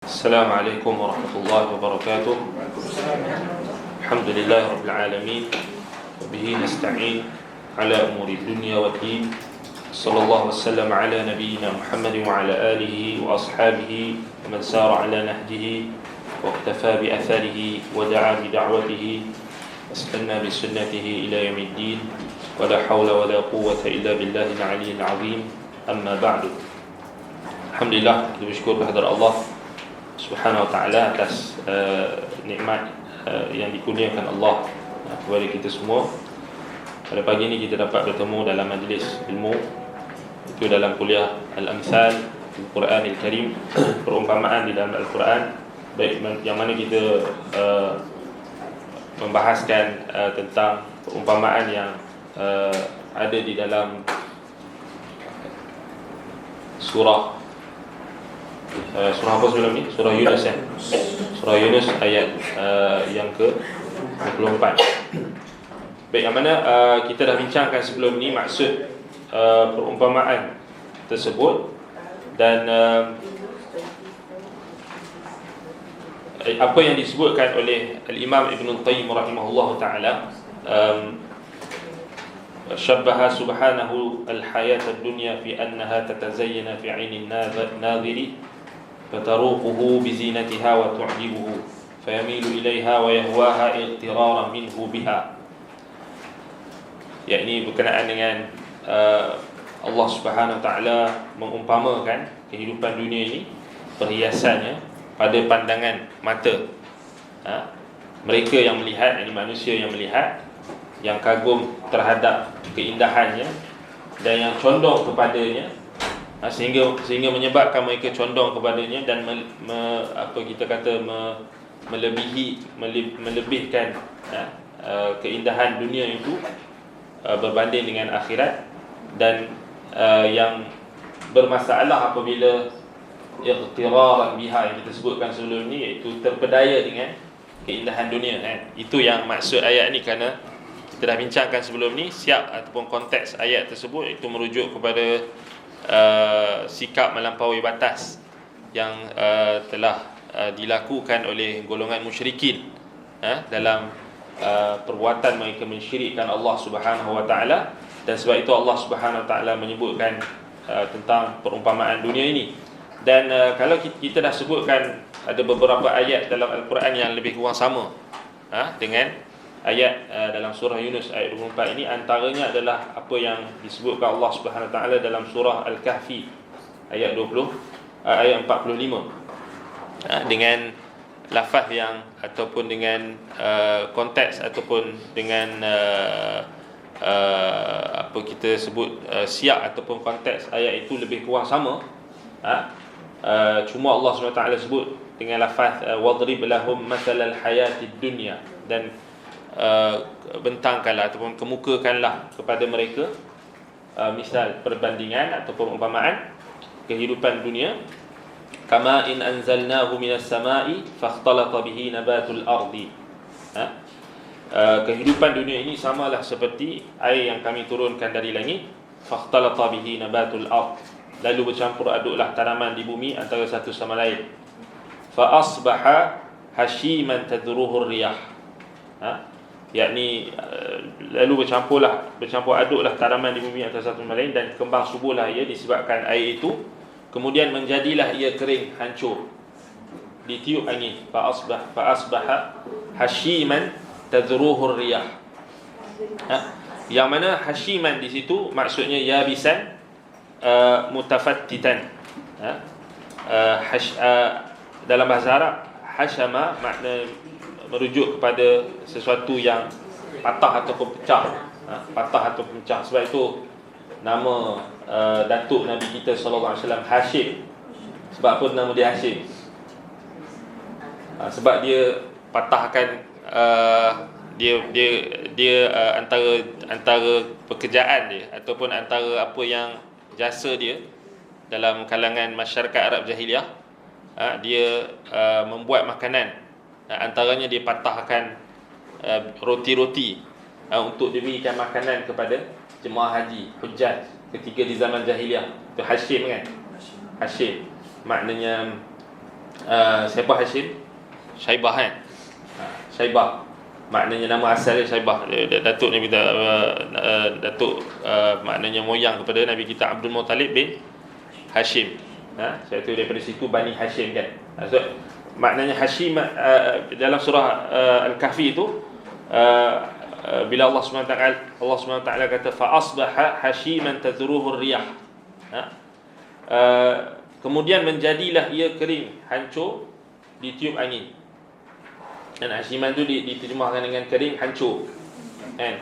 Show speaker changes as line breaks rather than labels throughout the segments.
السلام عليكم ورحمة الله وبركاته. الحمد لله رب العالمين وبه نستعين على أمور الدنيا والدين. صلى الله وسلم على نبينا محمد وعلى آله وأصحابه ومن سار على نهجه واقتفى بأثره ودعا بدعوته واستنى بسنته إلى يوم الدين. ولا حول ولا قوة إلا بالله العلي العظيم. أما بعد. Alhamdulillah, kita bersyukur kehadrat Allah Subhanahu wa ta'ala atas nikmat yang dikurniakan Allah kepada kita semua. Pada pagi ini kita dapat bertemu dalam majlis ilmu, itu dalam kuliah Al-Amthal Al-Quran Al-Karim, perumpamaan di dalam Al-Quran, baik yang mana kita membahaskan tentang perumpamaan yang ada di dalam surah apa sebelum ni? Surah Yunus ya. Surah Yunus ayat yang ke-24. Baik, yang mana kita dah bincangkan sebelum ni maksud perumpamaan tersebut, dan apa yang disebutkan oleh Al-Imam Ibn Qayyim rahimahullah ta'ala, syabbaha subhanahu al-hayat ad-dunya fi annaha tatazayyana fi 'aini an-nadhiri fataruquhu bi zinatiha wa tu'jibuhu fayamilu ilaiha wa yahwaha iqtiraran minhu biha. Yakni berkenaan dengan Allah Subhanahu wa taala mengumpamakan kehidupan dunia ini, perhiasannya pada pandangan mata mereka yang melihat, yakni manusia yang melihat, yang kagum terhadap keindahannya dan yang condong kepadanya, sehingga menyebabkan mereka condong kepadanya dan melebihkan keindahan dunia itu berbanding dengan akhirat, dan yang bermasalah apabila iqtiraran biha yang kita sebutkan sebelum ni, iaitu terpedaya dengan keindahan dunia. Itu yang maksud ayat ni, kerana kita dah bincangkan sebelum ni siap ataupun konteks ayat tersebut itu merujuk kepada sikap melampaui batas yang telah dilakukan oleh golongan musyrikin dalam perbuatan mereka mensyirikkan Allah Subhanahu wa taala. Dan sebab itu Allah Subhanahu wa taala menyebutkan tentang perumpamaan dunia ini. Dan kalau kita dah sebutkan ada beberapa ayat dalam Al-Quran yang lebih kurang sama dengan ayat dalam surah Yunus ayat 24 ini, antaranya adalah apa yang disebutkan Allah Subhanahu wa taala dalam surah Al-Kahfi ayat 45 dengan lafaz yang ataupun dengan konteks ataupun dengan apa kita sebut siyak ataupun konteks ayat itu lebih kurang sama. Cuma Allah Subhanahu wa taala sebut dengan lafaz wadrib lahum mathalal hayatid dunya, dan bentangkanlah ataupun kemukakanlah kepada mereka misal perbandingan ataupun umpamaan kehidupan dunia, kama in anzalnahu minas samai fakhtalata bihi nabatul ardi. Kehidupan dunia ini samalah seperti air yang kami turunkan dari langit, fakhtalata bihi nabatul ard, lalu bercampur aduklah tanaman di bumi antara satu sama lain, fa asbaha hashiman tadruhu riyah. Yakni lalu bercampur aduklah tanaman di bumi antara satu sama lain, dan kembang suburlah ia disebabkan air itu, kemudian menjadilah ia kering, hancur, ditiup angin, fa asbaha hashiman tadruhu riyah. Yang mana hashiman di situ maksudnya yabisan mutafattitan. Dalam bahasa Arab hashama makna merujuk kepada sesuatu yang patah ataupun pecah. Sebab itu nama datuk Nabi kita sallallahu alaihi wasallam Hashim. Sebab apa nama dia Hashim? Sebab dia patahkan dia antara pekerjaan dia ataupun antara apa yang jasa dia dalam kalangan masyarakat Arab jahiliah, dia membuat makanan. Antaranya dia patahkan roti-roti untuk diberikan makanan kepada jemaah haji, hujjaj ketika di zaman jahiliah. Itu Hashim kan? Hashim maknanya Siapa Hashim? Syaibah kan? Syaibah. Maknanya nama asal dia Syaibah. Datuk Nabi kita Datuk maknanya moyang kepada Nabi kita Abdul Muttalib bin Hashim. Sebab tu daripada situ Bani Hashim kan. So, maknanya Hashim dalam surah Al-Kahfi itu bila Allah SWT kata fa asbaha hashiman tadruhu ar-riyah. Kemudian menjadilah ia kering, hancur, ditiup angin. Dan hashiman tu diterjemahkan dengan kering, hancur. Kan?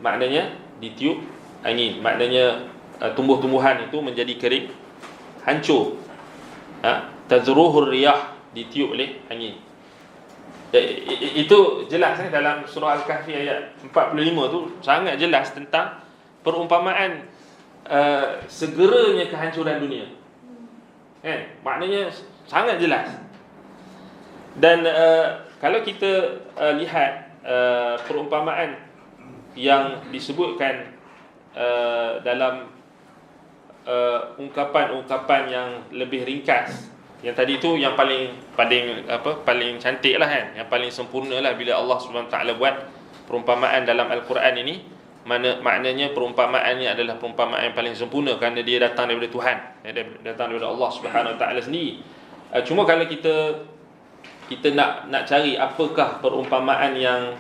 Maknanya ditiup angin. Maknanya tumbuh-tumbuhan itu menjadi kering, hancur. Tazruhur riyah, ditiup oleh angin. Itu jelas dalam surah Al-Kahfi ayat 45 tu sangat jelas tentang perumpamaan segeranya kehancuran dunia. Kan? Maknanya sangat jelas. Dan kalau kita lihat perumpamaan yang disebutkan dalam ungkapan-ungkapan yang lebih ringkas, yang tadi tu yang paling cantik lah kan, yang paling sempurna lah bila Allah SWT buat perumpamaan dalam Al-Quran ini. Maknanya perumpamaannya adalah perumpamaan yang paling sempurna kerana dia datang daripada Tuhan, datang daripada Allah SWT sendiri. Cuma kalau kita nak cari apakah perumpamaan yang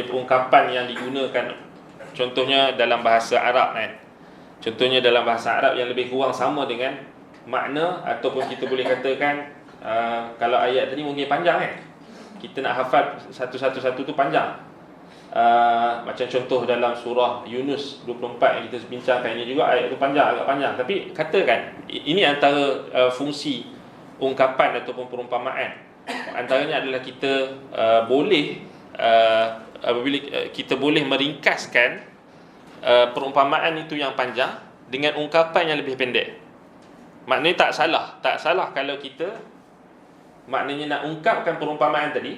ungkapan yang digunakan, contohnya dalam bahasa Arab kan. Contohnya dalam bahasa Arab yang lebih kurang sama dengan makna, ataupun kita boleh katakan kalau ayat tadi mungkin panjang kan. Kita nak hafal satu-satu tu panjang. Macam contoh dalam surah Yunus 24 yang kita bincangkan ini juga, ayat tu agak panjang. Tapi katakan ini antara fungsi ungkapan ataupun perumpamaan. Antaranya adalah kita boleh apabila kita boleh meringkaskan perumpamaan itu yang panjang dengan ungkapan yang lebih pendek. Maknanya tak salah kalau kita maknanya nak ungkapkan perumpamaan tadi,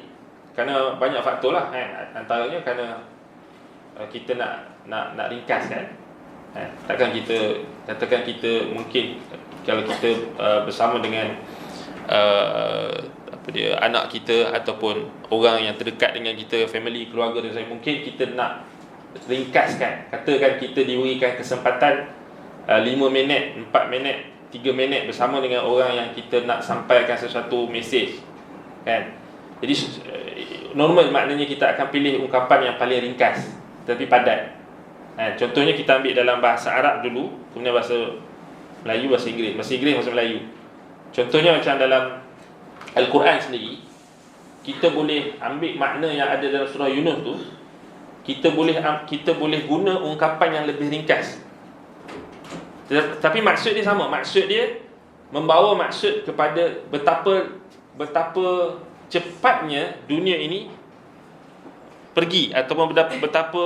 kerana banyak faktor lah kan. Antaranya kerana kita nak ringkaskan. Takkan kita katakan kita mungkin kalau kita bersama dengan anak kita ataupun orang yang terdekat dengan kita, family, keluarga dan sebagainya, mungkin kita nak ringkaskan. Katakan kita diberikan kesempatan 5 minit, 4 minit, 3 minit bersama dengan orang yang kita nak sampaikan sesuatu mesej kan. Jadi normal maknanya kita akan pilih ungkapan yang paling ringkas tapi padat. Contohnya kita ambil dalam bahasa Arab dulu, kemudian bahasa Melayu, bahasa Inggeris, bahasa Melayu. Contohnya macam dalam Al-Quran sendiri, kita boleh ambil makna yang ada dalam surah Yunus tu, kita boleh guna ungkapan yang lebih ringkas. Tapi maksud dia sama. Maksud dia membawa maksud kepada betapa cepatnya dunia ini pergi, ataupun betapa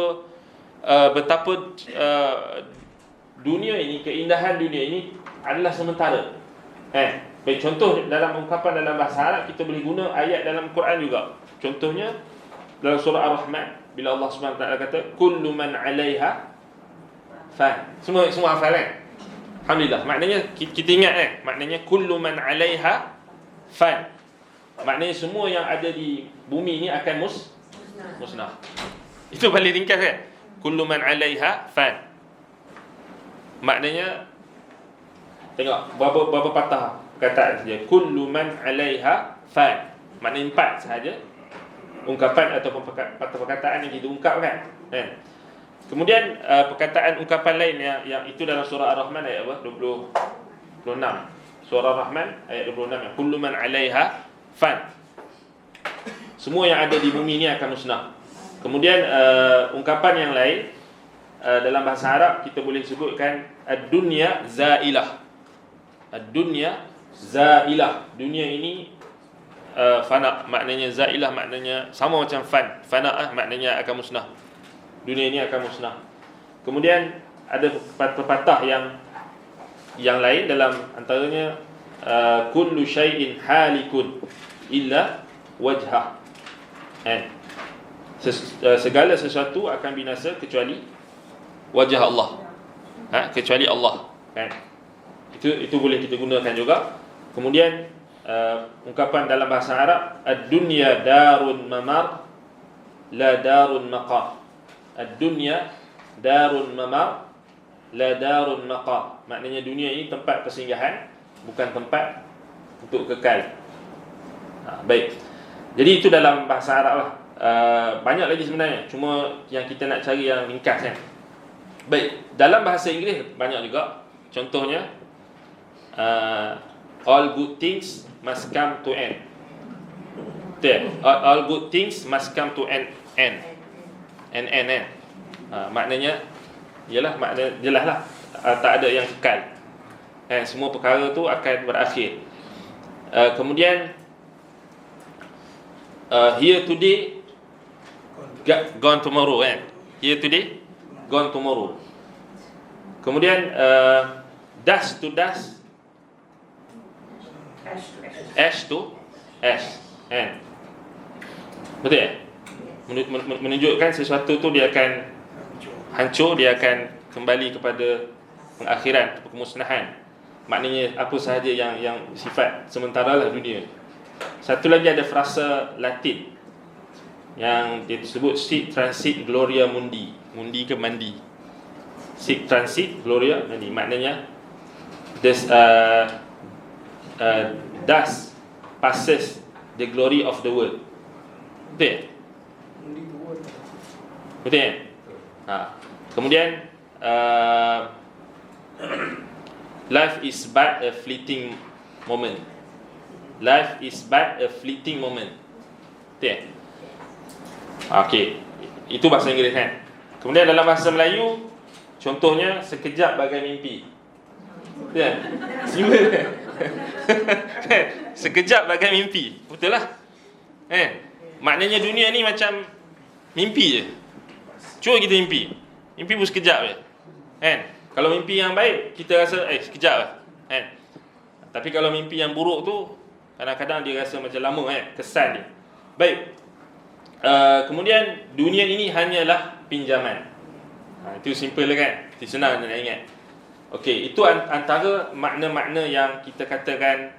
dunia ini, keindahan dunia ini adalah sementara. Baik, contoh dalam ungkapan dalam bahasa Arab kita boleh guna ayat dalam Quran juga. Contohnya dalam surah Ar-Rahman bila Allah SWT kata kullu man 'alaiha fan. Semua hafal kan? Alhamdulillah. Maknanya kita ingat maknanya kullu man 'alaiha fan. Maknanya semua yang ada di bumi ini akan musnah. Itu paling ringkas kan? Kullu man 'alaiha fan. Maknanya tengok berapa patah perkataan saja. Kullu man 'alaiha fan. Maknanya 4 sahaja ungkapan ataupun patah perkataan yang kita ungkapkan. Kemudian perkataan ungkapan lain yang itu dalam surah Ar-Rahman ayat apa? 26. Surah Ar-Rahman ayat 26 yang kullu man 'alaiha fan. Semua yang ada di bumi ini akan musnah. Kemudian ungkapan yang lain dalam bahasa Arab kita boleh sebutkan ad-dunya zailah. Ad-dunya zailah. Dunia ini fana, maknanya zailah maknanya sama macam fan. Fana maknanya akan musnah. Dunia ini akan musnah. Kemudian ada pepatah yang lain dalam antaranya kullu syai'in halikun illa wajhah. Segala sesuatu akan binasa kecuali wajah Allah. Kecuali Allah kan. Itu boleh kita gunakan juga. Kemudian ungkapan dalam bahasa Arab, ad-dunya darun mamar la darun maqar. Ad-dunya darun mamar la darun maqar. Maknanya dunia ini tempat persinggahan, bukan tempat untuk kekal. Baik. Jadi itu dalam bahasa Arab lah. Banyak lagi sebenarnya, cuma yang kita nak cari yang ringkas kan. Baik, dalam bahasa Inggeris banyak juga. Contohnya all good things must come to end. All good things must come to end. Maknanya ialah makna jelas lah, tak ada yang kekal. Semua perkara tu akan berakhir. Kemudian here today, gone tomorrow kan. Here today, gone tomorrow. Kemudian dust to dust, ash to ash kan. Betul ya? Menunjukkan sesuatu tu dia akan hancur, dia akan kembali kepada pengakhiran, kemusnahan. Maknanya apa sahaja yang sifat sementara lah dunia. Satu lagi ada frasa Latin yang dia disebut sic transit gloria mundi. Mundi ke mandi. Sic transit gloria mundi. Maknanya dust passes the glory of the world. Betul? Betul? Kemudian life is but a fleeting moment. Life is but a fleeting moment. Betul? Okey. Itu bahasa Inggeris kan. Kemudian dalam bahasa Melayu, contohnya sekejap bagai mimpi. Betul? Simple. Sekejap bagai mimpi. Betul lah. Maknanya dunia ni macam mimpi je. Cuba kita mimpi. Mimpi pun sekejap je. Kalau mimpi yang baik, kita rasa sekejap lah. Tapi kalau mimpi yang buruk tu, kadang-kadang dia rasa macam lama kesan dia. Baik. Kemudian dunia ini hanyalah pinjaman. Itu simple lah kan. Itu senang nak ingat. Okey, itu antara makna-makna yang kita katakan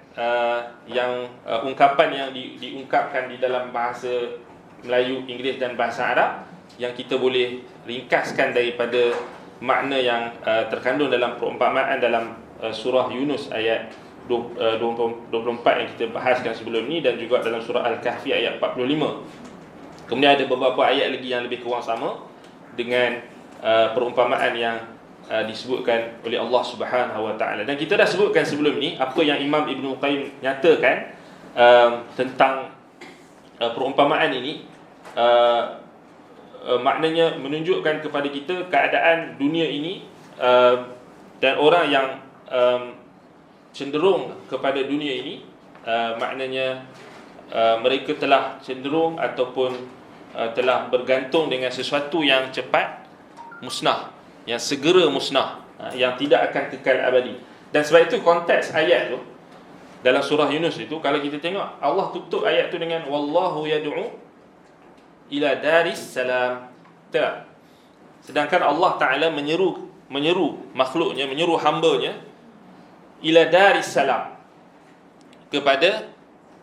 yang ungkapan yang diungkapkan di dalam bahasa Melayu, Inggeris dan bahasa Arab yang kita boleh ringkaskan daripada makna yang terkandung dalam perumpamaan dalam surah Yunus ayat 24 yang kita bahaskan sebelum ni, dan juga dalam surah Al-Kahfi ayat 45. Kemudian ada beberapa ayat lagi yang lebih kurang sama dengan perumpamaan yang disebutkan oleh Allah Subhanahu Wa Taala. Dan kita dah sebutkan sebelum ni apa yang Imam Ibn Qayyim nyatakan tentang perumpamaan ini. Maknanya menunjukkan kepada kita keadaan dunia ini dan orang yang cenderung kepada dunia ini, maknanya mereka telah cenderung ataupun telah bergantung dengan sesuatu yang cepat musnah, yang segera musnah, yang tidak akan kekal abadi. Dan sebab itu konteks ayat tu dalam surah Yunus itu, kalau kita tengok Allah tutup ayat tu dengan wallahu yad'u ila daris salam. Tak. Sedangkan Allah Ta'ala menyeru makhluknya, menyeru hambanya ila daris salam, kepada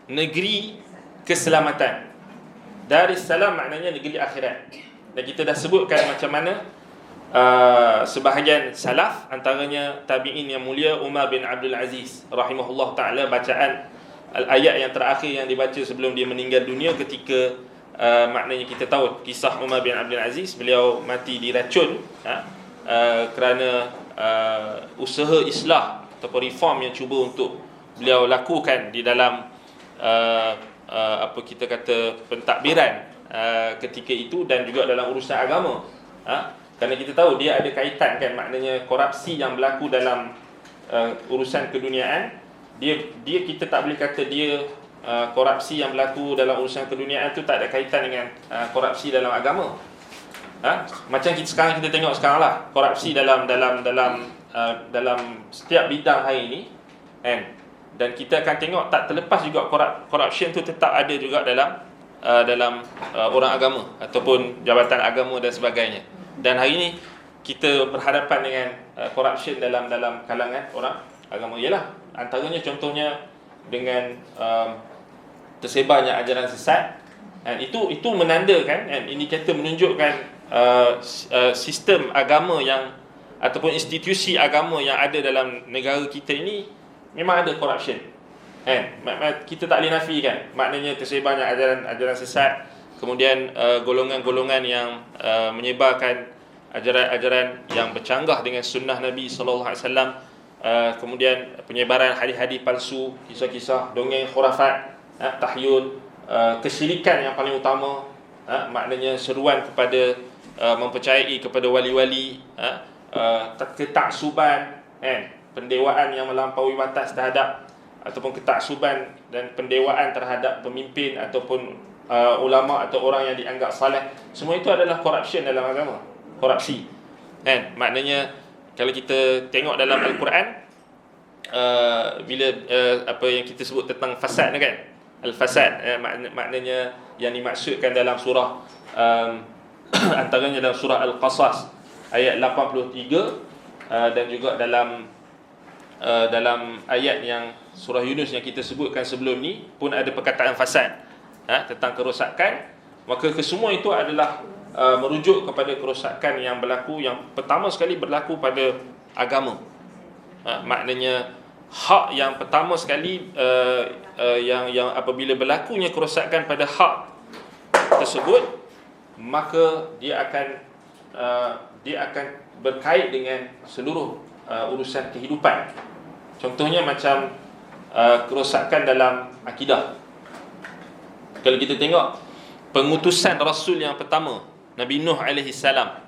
negeri keselamatan. Daris salam maknanya negeri akhirat. Dan kita dah sebutkan macam mana sebahagian salaf, antaranya tabi'in yang mulia Umar bin Abdul Aziz rahimahullah ta'ala, bacaan ayat yang terakhir yang dibaca sebelum dia meninggal dunia ketika maknanya kita tahu kisah Umar bin Abdul Aziz, beliau mati diracun kerana usaha islah ataupun reform yang cuba untuk beliau lakukan di dalam apa kita kata pentadbiran ketika itu, dan juga dalam urusan agama. Kerana kita tahu dia ada kaitan kan, maknanya korupsi yang berlaku dalam urusan keduniaan, dia kita tak boleh kata dia korupsi yang berlaku dalam urusan keduniaan tu tak ada kaitan dengan korupsi dalam agama. Macam sekarang kita tengok sekarang lah, korupsi dalam setiap bidang hari ini kan. Dan kita akan tengok tak terlepas juga corruption tu tetap ada juga dalam orang agama ataupun jabatan agama dan sebagainya. Dan hari ini kita berhadapan dengan corruption dalam kalangan orang agama. Ialah antaranya contohnya dengan tersebarnya ajaran sesat, dan itu menandakan, indikator menunjukkan sistem agama yang ataupun institusi agama yang ada dalam negara kita ini memang ada corruption. Kita tak boleh nafikan, maknanya tersebarnya ajaran sesat, kemudian golongan-golongan yang menyebarkan ajaran-ajaran yang bercanggah dengan sunnah Nabi sallallahu alaihi wasallam, kemudian penyebaran hadis-hadis palsu, kisah-kisah dongeng khurafat, tahyul, kesyirikan yang paling utama, maknanya seruan kepada mempercayai kepada wali-wali, ketaksuban, pendewaan yang melampaui batas terhadap, ataupun ketaksuban dan pendewaan terhadap pemimpin ataupun ulama atau orang yang dianggap saleh. Semua itu adalah corruption dalam agama, korupsi. Maknanya kalau kita tengok dalam Al-Quran, bila apa yang kita sebut tentang fasad kan, al-fasad, maknanya yang dimaksudkan dalam surah antaranya dalam surah Al-Qasas ayat 83, dan juga dalam ayat yang surah Yunus yang kita sebutkan sebelum ni pun ada perkataan fasad, tentang kerosakan. Maka kesemua itu adalah merujuk kepada kerosakan yang berlaku, yang pertama sekali berlaku pada agama. Maknanya hak yang pertama sekali, yang apabila berlakunya kerosakan pada hak tersebut, maka dia akan berkait dengan seluruh urusan kehidupan. Contohnya macam kerosakan dalam akidah. Kalau kita tengok pengutusan Rasul yang pertama, Nabi Nuh alaihi salam,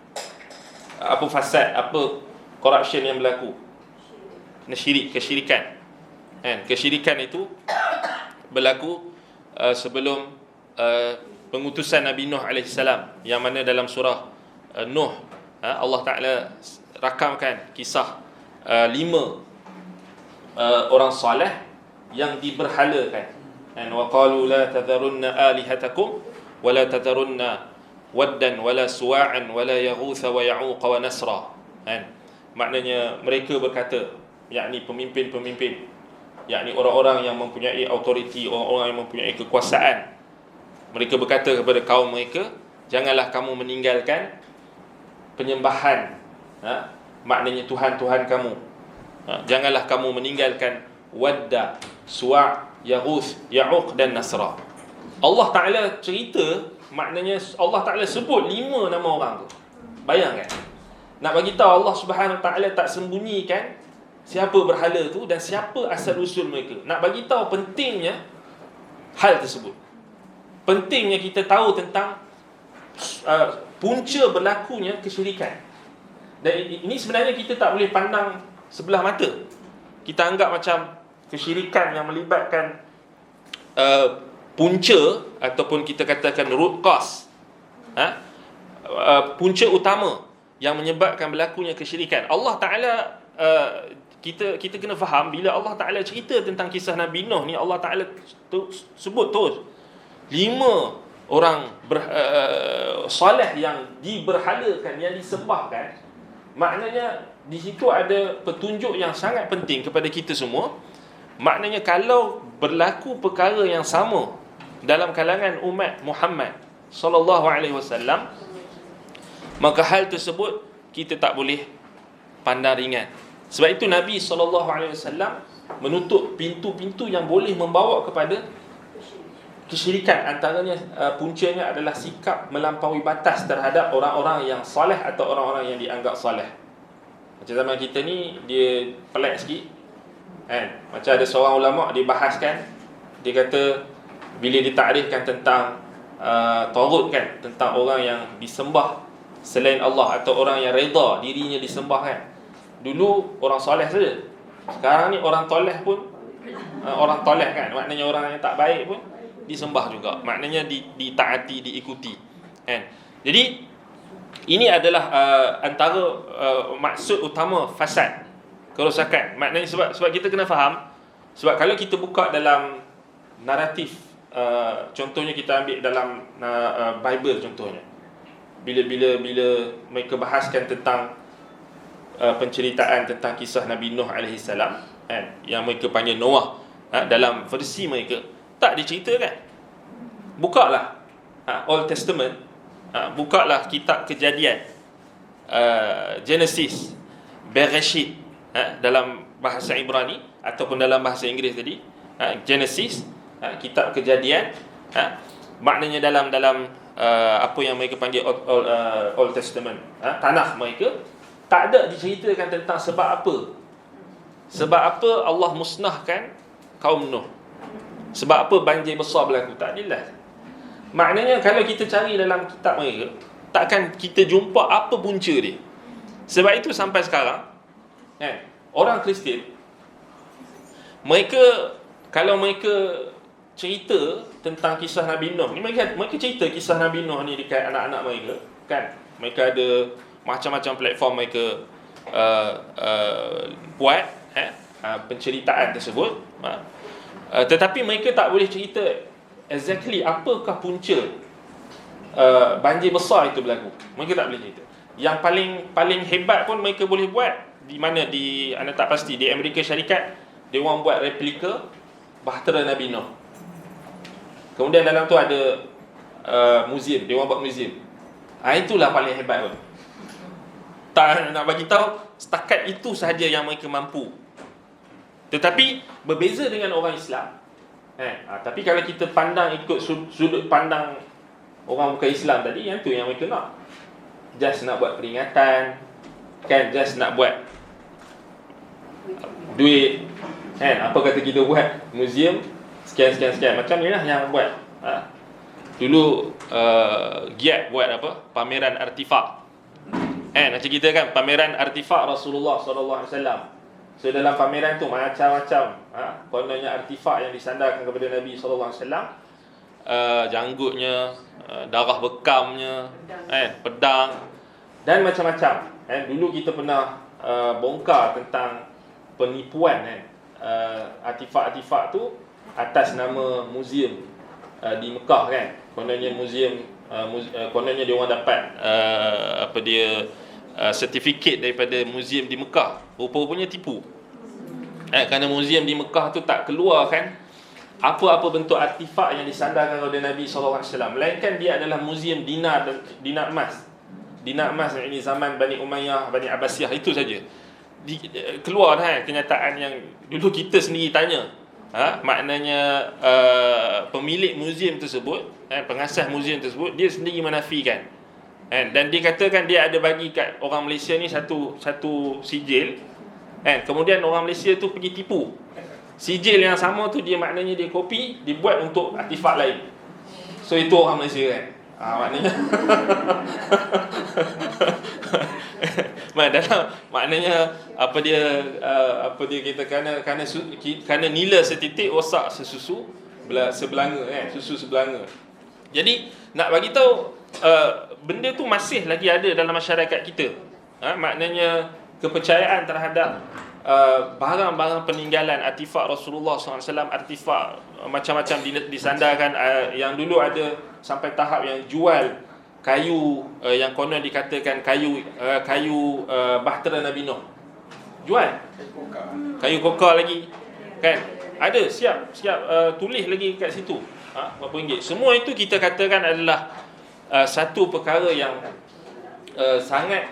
apa fasad, apa corruption yang berlaku? Kesyirikan. Kesyirikan itu berlaku sebelum pengutusan Nabi Nuh alaihi salam, yang mana dalam surah Nuh Allah Ta'ala rakamkan kisah 5 orang salih yang diberhalakan. Wa qalu la tadharunna alihatakum wa la tadharunna waddan wa la suwa'an wa la yaghutha wa ya'uq wa nasra. Maknanya mereka berkata, yakni pemimpin-pemimpin, yakni orang-orang yang mempunyai autoriti, orang-orang yang mempunyai kekuasaan, mereka berkata kepada kaum mereka, janganlah kamu meninggalkan penyembahan, maknanya Tuhan-Tuhan kamu. Janganlah kamu meninggalkan Wadda, Suwa', Yaghuth, Ya'uq dan Nasra. Allah Ta'ala cerita, maknanya Allah Ta'ala sebut 5 nama orang tu. Bayangkan, nak bagi tahu Allah Subhanahu Ta'ala tak sembunyikan siapa berhala tu dan siapa asal usul mereka. Nak bagi tahu pentingnya hal tersebut. Pentingnya kita tahu tentang punca berlakunya kesyirikan. Dan ini sebenarnya kita tak boleh pandang sebelah mata. Kita anggap macam kesyirikan yang melibatkan punca, ataupun kita katakan root cause, punca utama yang menyebabkan berlakunya kesyirikan. Allah Ta'ala, kita kena faham, bila Allah Ta'ala cerita tentang kisah Nabi Nuh ni, Allah Ta'ala sebut terus 5 orang soleh yang diberhalakan, yang disembahkan. Maknanya di situ ada petunjuk yang sangat penting kepada kita semua. Maknanya kalau berlaku perkara yang sama dalam kalangan umat Muhammad sallallahu alaihi wasallam, maka hal tersebut kita tak boleh pandang ringan. Sebab itu Nabi sallallahu alaihi wasallam menutup pintu-pintu yang boleh membawa kepada kesyirikan. Antaranya puncanya adalah sikap melampaui batas terhadap orang-orang yang soleh atau orang-orang yang dianggap soleh. Macam zaman kita ni, dia pelik sikit, macam ada seorang ulama' dibahaskan, dia kata bila ditakrifkan tentang taghut kan, tentang orang yang disembah selain Allah atau orang yang reda dirinya disembah kan. Dulu orang soleh saja, sekarang ni orang toleh pun orang toleh kan, maknanya orang yang tak baik pun disembah juga, maknanya ditaati, diikuti kan. Jadi ini adalah antara maksud utama fasad, kerosakan. Maknanya sebab kita kena faham, sebab kalau kita buka dalam naratif, contohnya kita ambil dalam Bible contohnya, bila mereka bahaskan tentang penceritaan tentang kisah Nabi Nuh alaihi salam, yang mereka panggil Noah dalam versi mereka tak diceritakan. Bukalah Old Testament, bukalah kitab Kejadian, Genesis, Bereshit, dalam bahasa Ibrani ataupun dalam bahasa Inggeris tadi, Genesis, kitab Kejadian, maknanya dalam apa yang mereka panggil Old Testament, tanah mereka, tak ada diceritakan tentang sebab apa Allah musnahkan kaum Nuh, sebab apa banjir besar berlaku. Tak jelas. Maknanya kalau kita cari dalam kitab mereka, takkan kita jumpa apa punca dia. Sebab itu sampai sekarang, orang Kristian, kalau mereka cerita tentang kisah Nabi Nuh ni, mereka cerita kisah Nabi Nuh ni dekat anak-anak mereka, kan? Mereka ada macam-macam platform mereka buat penceritaan tersebut, tetapi mereka tak boleh cerita exactly apakah punca banjir besar itu berlaku. Mereka tak boleh cerita. Yang paling hebat pun mereka boleh buat di mana, anda tak pasti, di Amerika Syarikat dia orang buat replika bahtera Nabi Nuh. Kemudian dalam tu ada museum, dia orang buat museum. Itulah paling hebat pun. Tak nak bagi tahu, setakat itu sahaja yang mereka mampu. Tetapi berbeza dengan orang Islam. Tapi kalau kita pandang ikut sudut pandang orang bukan Islam tadi, yang tu yang mereka nak. Just nak buat peringatan, kan? Just nak buat duit, kan? Apa kata kita buat museum sekian. Macam ni lah yang buat. Dulu Giat buat apa? Pameran artifak. Macam kita kan, pameran artifak Rasulullah SAW. So dalam pameran tu macam-macam kononnya artifak yang disandarkan kepada Nabi SAW. Janggutnya, darah bekamnya, pedang dan macam-macam. Dulu kita pernah bongkar tentang penipuan artifak-artifak tu atas nama museum di Mekah, kan? Kononnya museum, kononnya dia orang dapat sertifikat daripada museum di Mekah. Rupa-rupanya tipu. Kerana museum di Mekah tu tak keluarkan apa-apa bentuk artifak yang disandarkan oleh Nabi SAW, melainkan dia adalah museum dinar emas. Dinar emas ini zaman Bani Umayyah, Bani Abbasiyah, itu saja. Keluar kenyataan yang dulu kita sendiri tanya. Maknanya pemilik museum tersebut, pengasas museum tersebut, dia sendiri menafikan. Dan dia katakan dia ada bagi kat orang Malaysia ni satu sijil. Kemudian orang Malaysia tu pergi tipu. Sijil yang sama tu dia maknanya dia kopi, dibuat untuk artifak lain. So itu orang Malaysia, kan? Maknanya maknanya apa dia kita kerana nila setitik rosak sesusu sebelanga, susu sebelanga. Jadi nak bagi tahu benda tu masih lagi ada dalam masyarakat kita. Maknanya kepercayaan terhadap barang-barang peninggalan, artifak Rasulullah SAW, artifak macam-macam disandarkan. Yang dulu ada sampai tahap yang jual kayu yang konon dikatakan kayu bahtera Nabi Nuh. Jual kayu kokar lagi, kan? Ada siap tulis lagi kat situ berapa ringgit. Semua itu kita katakan adalah satu perkara yang sangat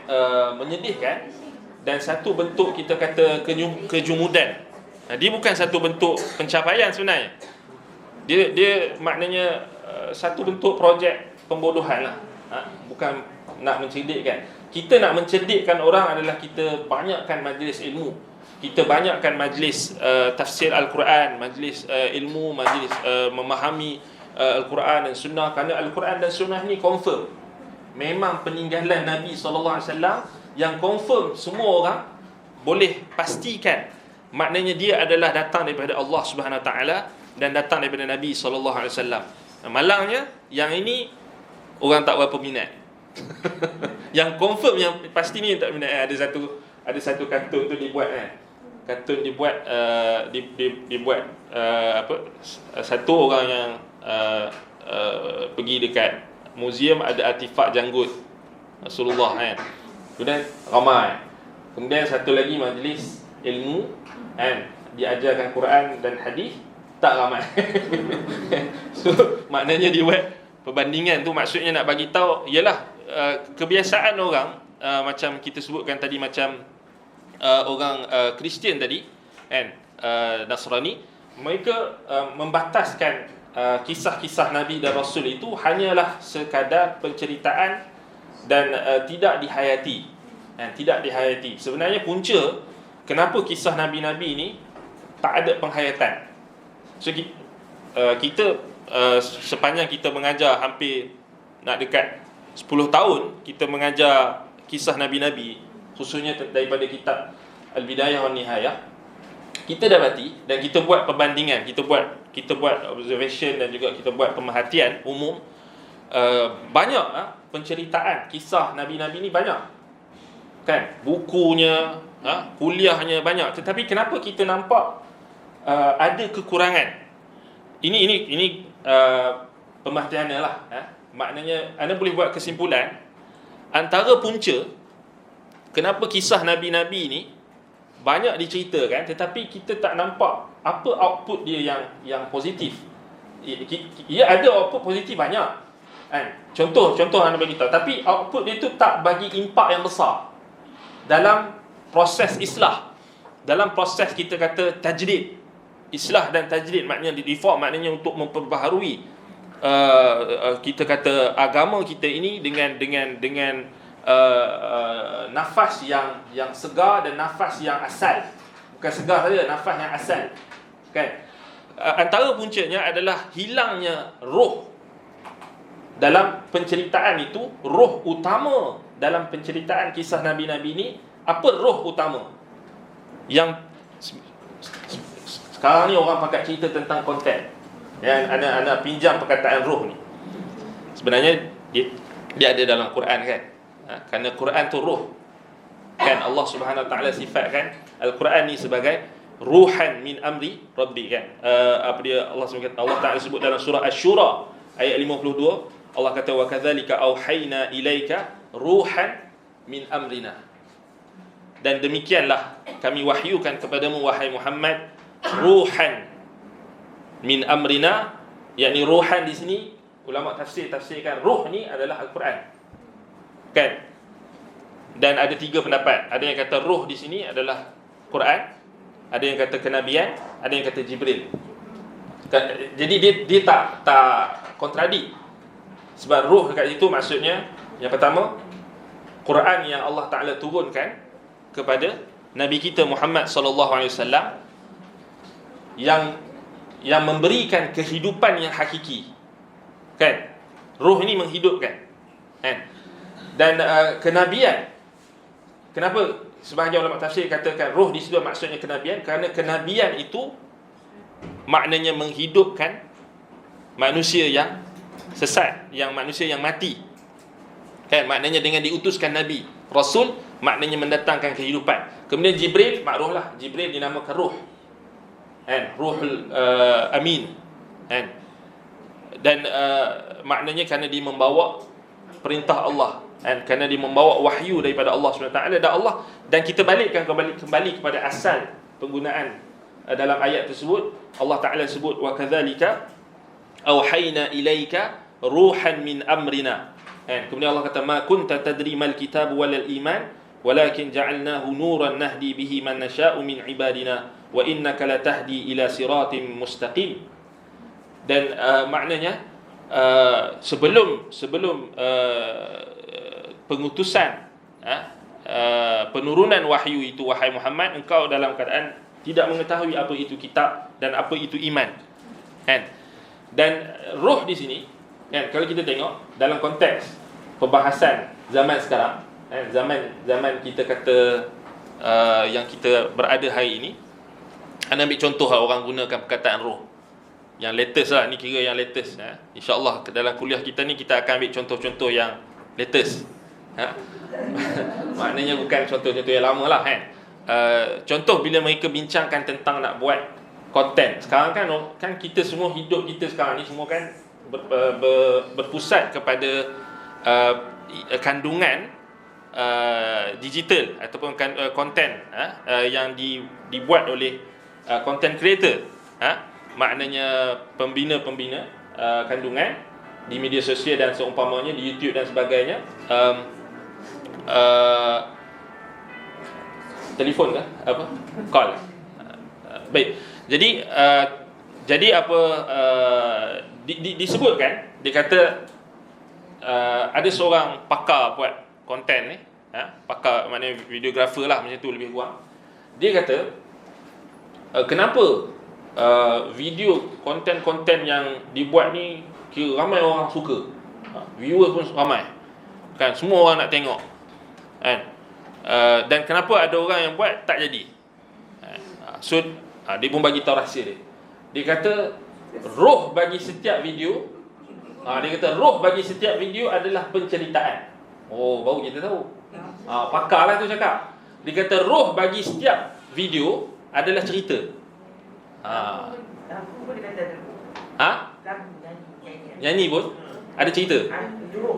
menyedihkan, dan satu bentuk kita kata kejumudan. Dia bukan satu bentuk pencapaian sebenarnya. Dia maknanya satu bentuk projek pembodohan lah. Bukan nak mencerdikkan. Kita nak mencerdikkan orang adalah kita banyakkan majlis ilmu. Kita banyakkan majlis tafsir Al-Quran, majlis ilmu, majlis memahami Al-Quran dan Sunnah. Kerana Al-Quran dan Sunnah ni confirm memang peninggalan Nabi SAW, yang confirm semua orang boleh pastikan maknanya dia adalah datang daripada Allah Subhanahu Wa Taala dan datang daripada Nabi SAW. Malangnya yang ini orang tak berapa minat. Yang confirm, yang pasti ni tak minat. Ada satu kartun tu dibuat, kartun dibuat satu orang yang pergi dekat museum, ada artifak janggut Rasulullah, kemudian ramai. Kemudian satu lagi majlis ilmu, diajarkan Quran dan hadis. tak ramai. So maknanya dia buat perbandingan tu, maksudnya nak bagi tahu ialah kebiasaan orang, macam kita sebutkan tadi, macam orang Kristian tadi kan, Nasrani, mereka membataskan kisah-kisah Nabi dan Rasul itu hanyalah sekadar penceritaan dan tidak dihayati. Tidak dihayati. Sebenarnya punca kenapa kisah Nabi-Nabi ni tak ada penghayatan. So kita sepanjang kita mengajar, hampir nak dekat 10 tahun kita mengajar kisah Nabi-Nabi, khususnya daripada kitab Al-Bidayah wan Nihayah, kita dapati dan kita buat perbandingan, kita buat observation dan juga kita buat pemerhatian umum, banyak penceritaan kisah Nabi-Nabi ni banyak kan, bukunya, kuliahnya banyak, tetapi kenapa kita nampak ada kekurangan? Ini pemerhatian lah. Maknanya anda boleh buat kesimpulan, antara punca kenapa kisah Nabi-Nabi ni banyak diceritakan tetapi kita tak nampak apa output dia yang positif. Ia ada output positif banyak kan? Contoh anda bagi tahu, tapi output dia tu tak bagi impak yang besar dalam proses islah, dalam proses kita kata tajdid. Islah dan tajdid maknanya reform, maknanya untuk memperbaharui kita kata agama kita ini dengan nafas yang segar dan nafas yang asal. Bukan segar saja, nafas yang asal kan. Antara puncanya adalah hilangnya roh dalam penceritaan itu. Roh utama dalam penceritaan kisah Nabi-Nabi ini, apa roh utama? Yang sekarang ni orang pakai cerita tentang konten. Yang ana pinjam perkataan roh ni. Sebenarnya dia ada dalam Quran kan. Kerana Quran tu roh. Kan Allah Subhanahu Wa Taala sifatkan Al-Quran ni sebagai ruhan min amri rabbi kan. Apa dia Allah Taala sebut dalam surah Asy-Syura ayat 52, Allah kata wa kadzalika auhayna ilaika ruhan min amrina. Dan demikianlah kami wahyukan kepadamu wahai Muhammad ruhan min amrina, yakni ruhan di sini ulama tafsirkan ruh ni adalah Al-Quran. Kan? Dan ada 3 pendapat. Ada yang kata ruh di sini adalah Quran, ada yang kata kenabian, ada yang kata Jibril. Jadi dia tak kontradik. Sebab ruh dekat situ maksudnya yang pertama Quran yang Allah Taala turunkan kepada Nabi kita Muhammad sallallahu alaihi wasallam yang memberikan kehidupan yang hakiki. Kan? Ruh ini menghidupkan. Kan? Dan kenabian. Kenapa sebahagian ulama tafsir katakan roh di situ maksudnya kenabian? Kerana kenabian itu maknanya menghidupkan manusia yang sesat, yang manusia yang mati. Kan? Maknanya dengan diutuskan Nabi, Rasul, maknanya mendatangkan kehidupan. Kemudian Jibril, makruhlah, Jibril dinamakan ruh. Kan? Ruhul Amin. Kan? Dan maknanya kerana dia membawa perintah Allah, kan? Kerana dia membawa wahyu daripada Allah SWT dan kita balikkan kembali kepada asal penggunaan dalam ayat tersebut. Allah Ta'ala sebut wa kadzalika auhayna ilaika ruhan min amrina. Kemudian Allah kata ma kunta tadri mal kitab wal iman walakin ja'alnahu nuran nahdi bihi man nasha'u min ibadina wa innaka latahdi ila siratim mustaqim. Dan maknanya sebelum pengutusan penurunan wahyu itu wahai Muhammad, engkau dalam keadaan tidak mengetahui apa itu kitab dan apa itu iman. Kan? Dan roh di sini, kan, kalau kita tengok dalam konteks perbahasan zaman sekarang, zaman kita kata yang kita berada hari ini, anda ambil contoh orang gunakan perkataan roh yang latest lah, ni kira yang latest. InsyaAllah dalam kuliah kita ni kita akan ambil contoh-contoh yang latest. Maknanya bukan contoh-contoh yang lama lah kan. Contoh bila mereka bincangkan tentang nak buat konten. Sekarang kan kita semua hidup kita sekarang ni semua kan berpusat kepada kandungan digital ataupun konten yang dibuat oleh content creator. maknanya pembina-pembina kandungan di media sosial dan seumpamanya, di YouTube dan sebagainya. Telefon ke apa? Call. Baik. Jadi apa disebutkan, dia kata ada seorang pakar buat konten ni, pakar maknanya videographer lah macam tu lebih kurang. Dia kata kenapa video konten-konten yang dibuat ni kira ramai orang suka, viewer pun ramai kan, semua orang nak tengok kan, dan kenapa ada orang yang buat tak jadi. So dia pun bagi tahu rahsia dia. Dia kata roh bagi setiap video, dia kata roh bagi setiap video adalah penceritaan. Oh, baru kita tahu. Pakar lah tu cakap. Dia kata roh bagi setiap video adalah cerita.
Lagu pun dia kata ada roh. Lagu
Nyanyi pun ada cerita.
Roh.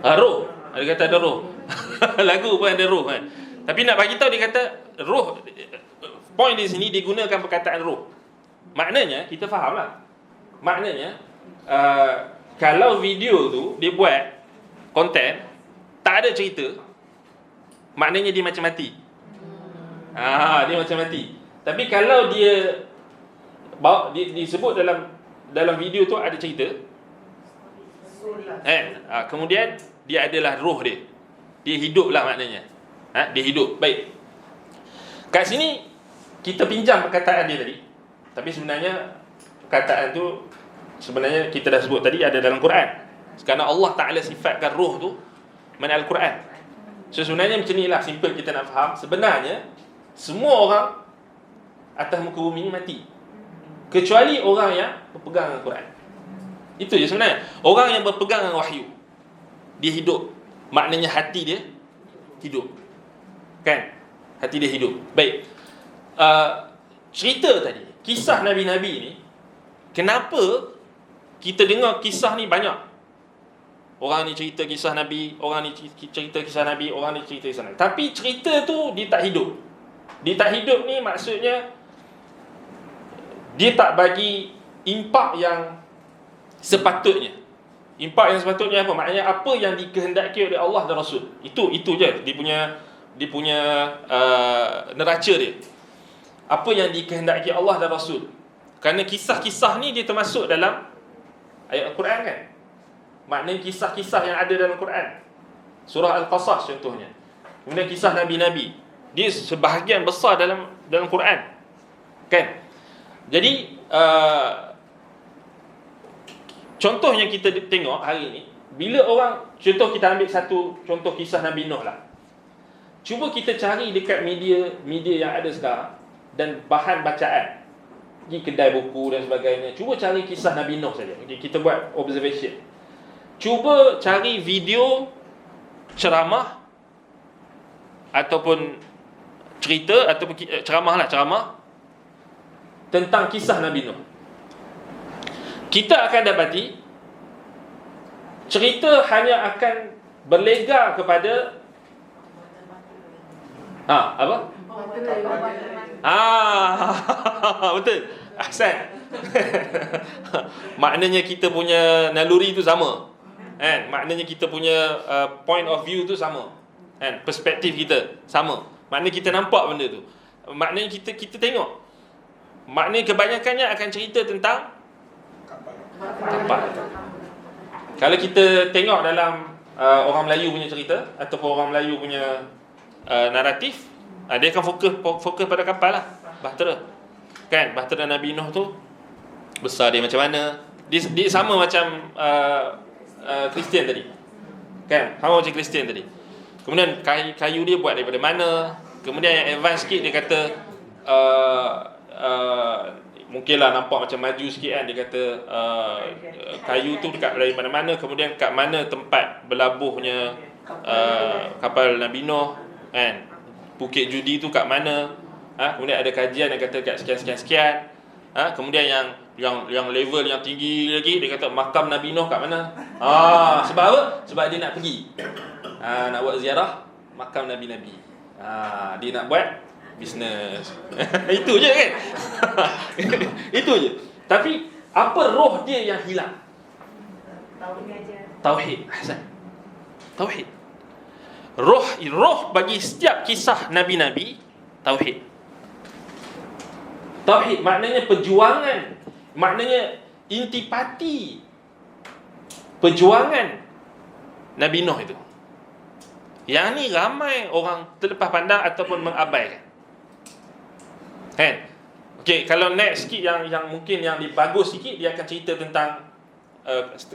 Roh. Dia kata ada roh. Lagu pun ada roh kan. Tapi nak bagi tahu, dia kata roh, point di sini dia gunakan perkataan roh. Maknanya kita faham lah. Maknanya kalau video tu dia buat konten tak ada cerita, maknanya dia macam mati. Dia macam mati. Tapi kalau dia disebut dalam video tu ada cerita, kemudian dia adalah roh dia. Dia hidup lah maknanya. Dia hidup. Baik. Kat sini kita pinjam perkataan dia tadi. Tapi sebenarnya perkataan tu sebenarnya kita dah sebut tadi ada dalam Quran. Kerana Allah Ta'ala sifatkan roh tu mana Al-Quran. So sebenarnya macam ni lah, simple kita nak faham. Sebenarnya semua orang atas muka bumi ni mati, kecuali orang yang berpegang dengan Quran. Itu je sebenarnya. Orang yang berpegang dengan wahyu, dia hidup. Maknanya hati dia hidup. Kan? Hati dia hidup. Baik. Cerita tadi, kisah Nabi-Nabi ni, kenapa kita dengar kisah ni banyak? Orang ni cerita kisah Nabi, orang ni cerita kisah Nabi, orang ni cerita kisah Nabi. Tapi cerita tu dia tak hidup. Dia tak hidup ni maksudnya dia tak bagi impak yang sepatutnya. Impak yang sepatutnya apa? Maknanya apa yang dikehendaki oleh Allah dan Rasul. Itu je dia punya neraca dia. Apa yang dikehendaki Allah dan Rasul. Kerana kisah-kisah ni dia termasuk dalam ayat Al-Quran kan. Maknanya kisah-kisah yang ada dalam Quran. Surah Al-Qasas contohnya. Kemudian kisah Nabi-Nabi. Dia sebahagian besar dalam Quran. Kan? Jadi contoh yang kita tengok hari ni, bila orang, contoh kita ambil satu contoh kisah Nabi Nuh lah. Cuba kita cari dekat media yang ada sekarang dan bahan bacaan, pergi kedai buku dan sebagainya, cuba cari kisah Nabi Nuh saja. Okay, kita buat observation. Cuba cari video ceramah ataupun cerita ataupun ceramah tentang kisah Nabi Nuh. Kita akan dapati cerita hanya akan berlega kepada apa? Betul. Ahsan. Maknanya kita punya naluri tu sama. Kan? Maknanya kita punya point of view tu sama. Kan? Perspektif kita sama. Maknanya kita nampak benda tu. Maknanya kita tengok. Maknanya kebanyakannya akan cerita tentang kapal. Kalau kita tengok dalam orang Melayu punya cerita ataupun orang Melayu punya naratif, dia akan fokus pada kapal lah, bahtera. Kan, bahtera Nabi Nuh tu besar dia macam mana. Dia sama macam Kristian tadi. Kan, sama macam Kristian tadi. Kemudian kayu dia buat daripada mana. Kemudian yang advance sikit dia kata mungkinlah nampak macam maju sikit kan. Dia kata kayu tu dekat dari mana-mana. Kemudian kat mana tempat berlabuhnya kapal Nabi Nuh kan. Bukit Judi tu kat mana. Kemudian ada kajian yang kata kat sekian-sekian. Kemudian yang level yang tinggi lagi, dia kata makam Nabi Nuh kat mana. Sebab apa? Sebab dia nak pergi nak buat ziarah makam Nabi-Nabi. Dia nak buat bisnes. Itu je kan. Itu je. Tapi apa roh dia yang hilang?
Tauhid.
Tauhid. Ahsan. Tauhid. Roh bagi setiap kisah nabi-nabi tauhid. Tauhid maknanya perjuangan, maknanya intipati perjuangan Nabi Nuh itu. Yang ni ramai orang terlepas pandang ataupun mengabaikan. Kan? Okey, kalau next sikit yang mungkin yang bagus sikit, dia akan cerita tentang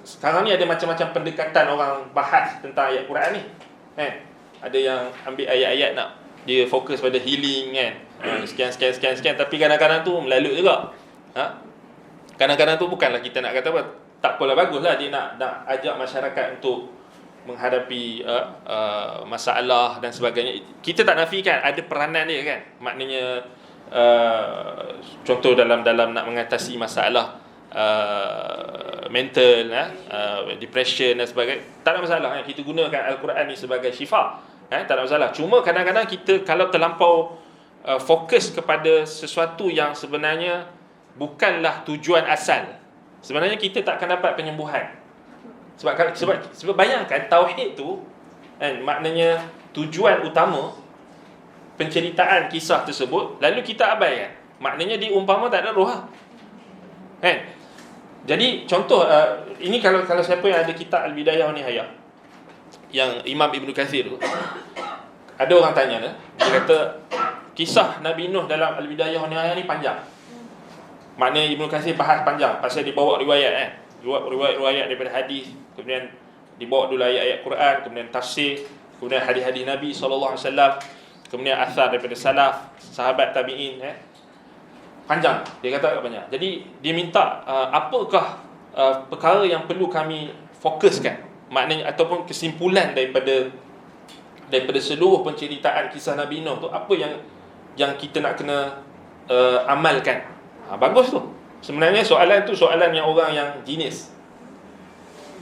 sekarang ni ada macam-macam pendekatan orang bahas tentang ayat Quran ni. Kan? Ada yang ambil ayat-ayat nak dia fokus pada healing kan. Sekian tapi kadang-kadang tu melalut juga. Kadang-kadang tu bukanlah kita nak kata apa, tak apalah, baguslah dia nak ajak masyarakat untuk menghadapi masalah dan sebagainya. Kita tak nafikan ada peranan dia kan. Maknanya contoh dalam nak mengatasi masalah mental, depression dan sebagainya, tak ada masalah kan? Kita gunakan Al-Quran ni sebagai syifa, tak ada masalah. Cuma kadang-kadang kita kalau terlampau fokus kepada sesuatu yang sebenarnya bukanlah tujuan asal, sebenarnya kita tak akan dapat penyembuhan. Sebab bayangkan tauhid tu kan, maknanya tujuan utama penceritaan kisah tersebut, lalu kita abaikan, maknanya diumpama tak ada roh kan. Jadi contoh ini kalau siapa yang ada kitab Al-Bidayah wa Nihayah yang Imam Ibn Kathir tu, ada orang tanya dia kata kisah Nabi Nuh dalam Al-Bidayah wa Nihayah ni panjang. Maknanya Ibn Kathir bahas panjang pasal dia bawa riwayat kan. Riwayat daripada hadis, kemudian dibawa dulu ayat-ayat Quran, kemudian tafsir, kemudian hadis-hadis Nabi SAW, kemudian asar daripada salaf, sahabat tabi'in panjang. Dia kata banyak. Jadi dia minta apakah perkara yang perlu kami fokuskan, maknanya ataupun kesimpulan daripada seluruh penceritaan kisah Nabi Nuh tu, apa yang kita nak kena amalkan. Bagus tu. Sebenarnya soalan tu soalan yang orang yang jenis.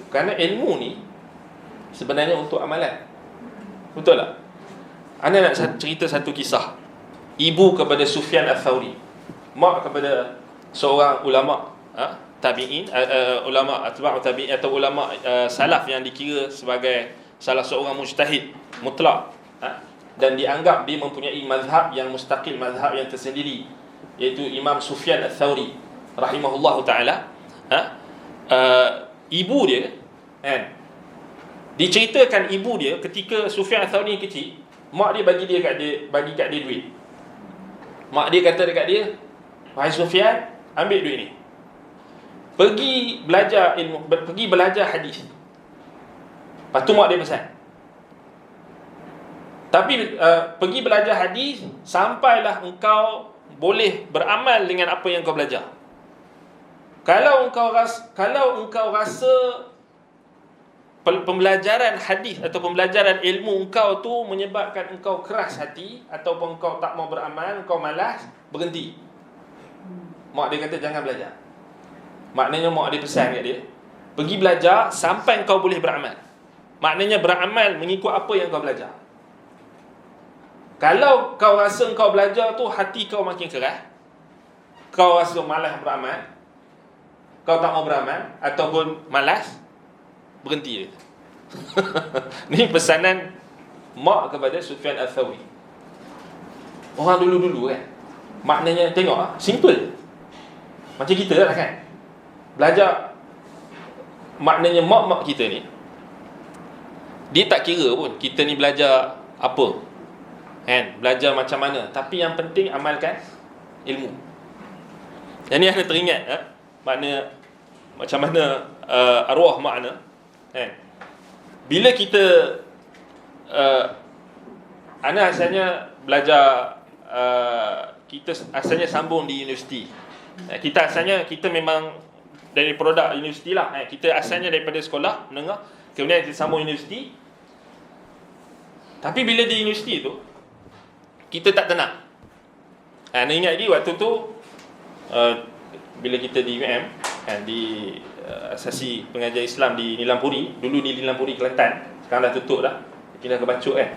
Kerana ilmu ni sebenarnya untuk amalan. Betul tak? Anda nak cerita satu kisah. Ibu kepada Sufyan Ats-Tsauri, mak kepada seorang ulama tabi'in, ulama atba'u tabi'in atau ulama salaf yang dikira sebagai salah seorang mujtahid mutlak, dan dianggap dia mempunyai mazhab yang mustaqil, mazhab yang tersendiri, iaitu Imam Sufyan Ats-Tsauri rahimahullahu ta'ala. Ibu dia kan, diceritakan ibu dia ketika Sufyan Ats-Tsauri kecil, mak dia bagi kat dia duit. Mak dia kata dekat dia, "Wahai Sufyan, ambil duit ni, pergi belajar ilmu, pergi belajar hadis." Lepas tu mak dia pesan, tapi pergi belajar hadis sampailah engkau boleh beramal dengan apa yang kau belajar. Kalau engkau rasa pembelajaran hadis atau pembelajaran ilmu engkau tu menyebabkan engkau keras hati ataupun engkau tak mau beramal, engkau malas, berhenti. Mak dia kata jangan belajar. Maknanya mak dia pesan kat dia, pergi belajar sampai engkau boleh beramal. Maknanya beramal mengikut apa yang kau belajar. Kalau kau rasa engkau belajar tu hati kau makin keras, kau rasa malas beramal, kau tak mau beramal ataupun malas, berhenti dia. Ni pesanan mak kepada Sufyan Ats-Tsauri. Orang dulu-dulu kan, maknanya tengok simple. Macam kita lah kan, belajar. Maknanya mak-mak kita ni, dia tak kira pun kita ni belajar apa kan, belajar macam mana, tapi yang penting amalkan ilmu. Yang ni anda teringat makna macam mana arwah makna kan. Bila kita ana asalnya belajar, kita asalnya sambung di universiti. Kita asalnya kita memang dari produk universiti lah. Kita asalnya daripada sekolah menengah, kemudian kita sambung universiti. Tapi bila di universiti tu kita tak tenang. Anda ingat lagi waktu tu bila kita di UM kan, di asasi pengajian Islam di Nilampuri, dulu di Nilampuri Kelantan, sekarang dah tutup dah, pindah ke Bacok kan.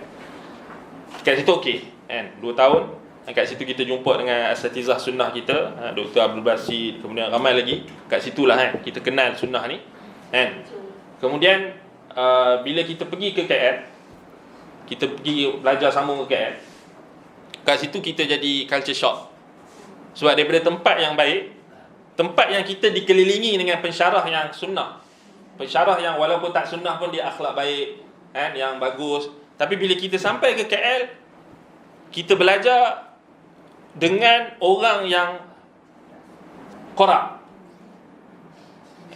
Kat situ okey kan, 2 tahun Kat situ kita jumpa dengan asatizah sunnah kita, Dr. Abdul Basit, kemudian ramai lagi. Kat situlah kita kenal sunnah ni. Kemudian bila kita pergi ke KL, kita pergi belajar sambung ke KL, kat situ kita jadi culture shock. Sebab daripada tempat yang baik, tempat yang kita dikelilingi dengan pensyarah yang sunnah, pensyarah yang walaupun tak sunnah pun dia akhlak baik, yang bagus. Tapi bila kita sampai ke KL, kita belajar dengan orang yang korup.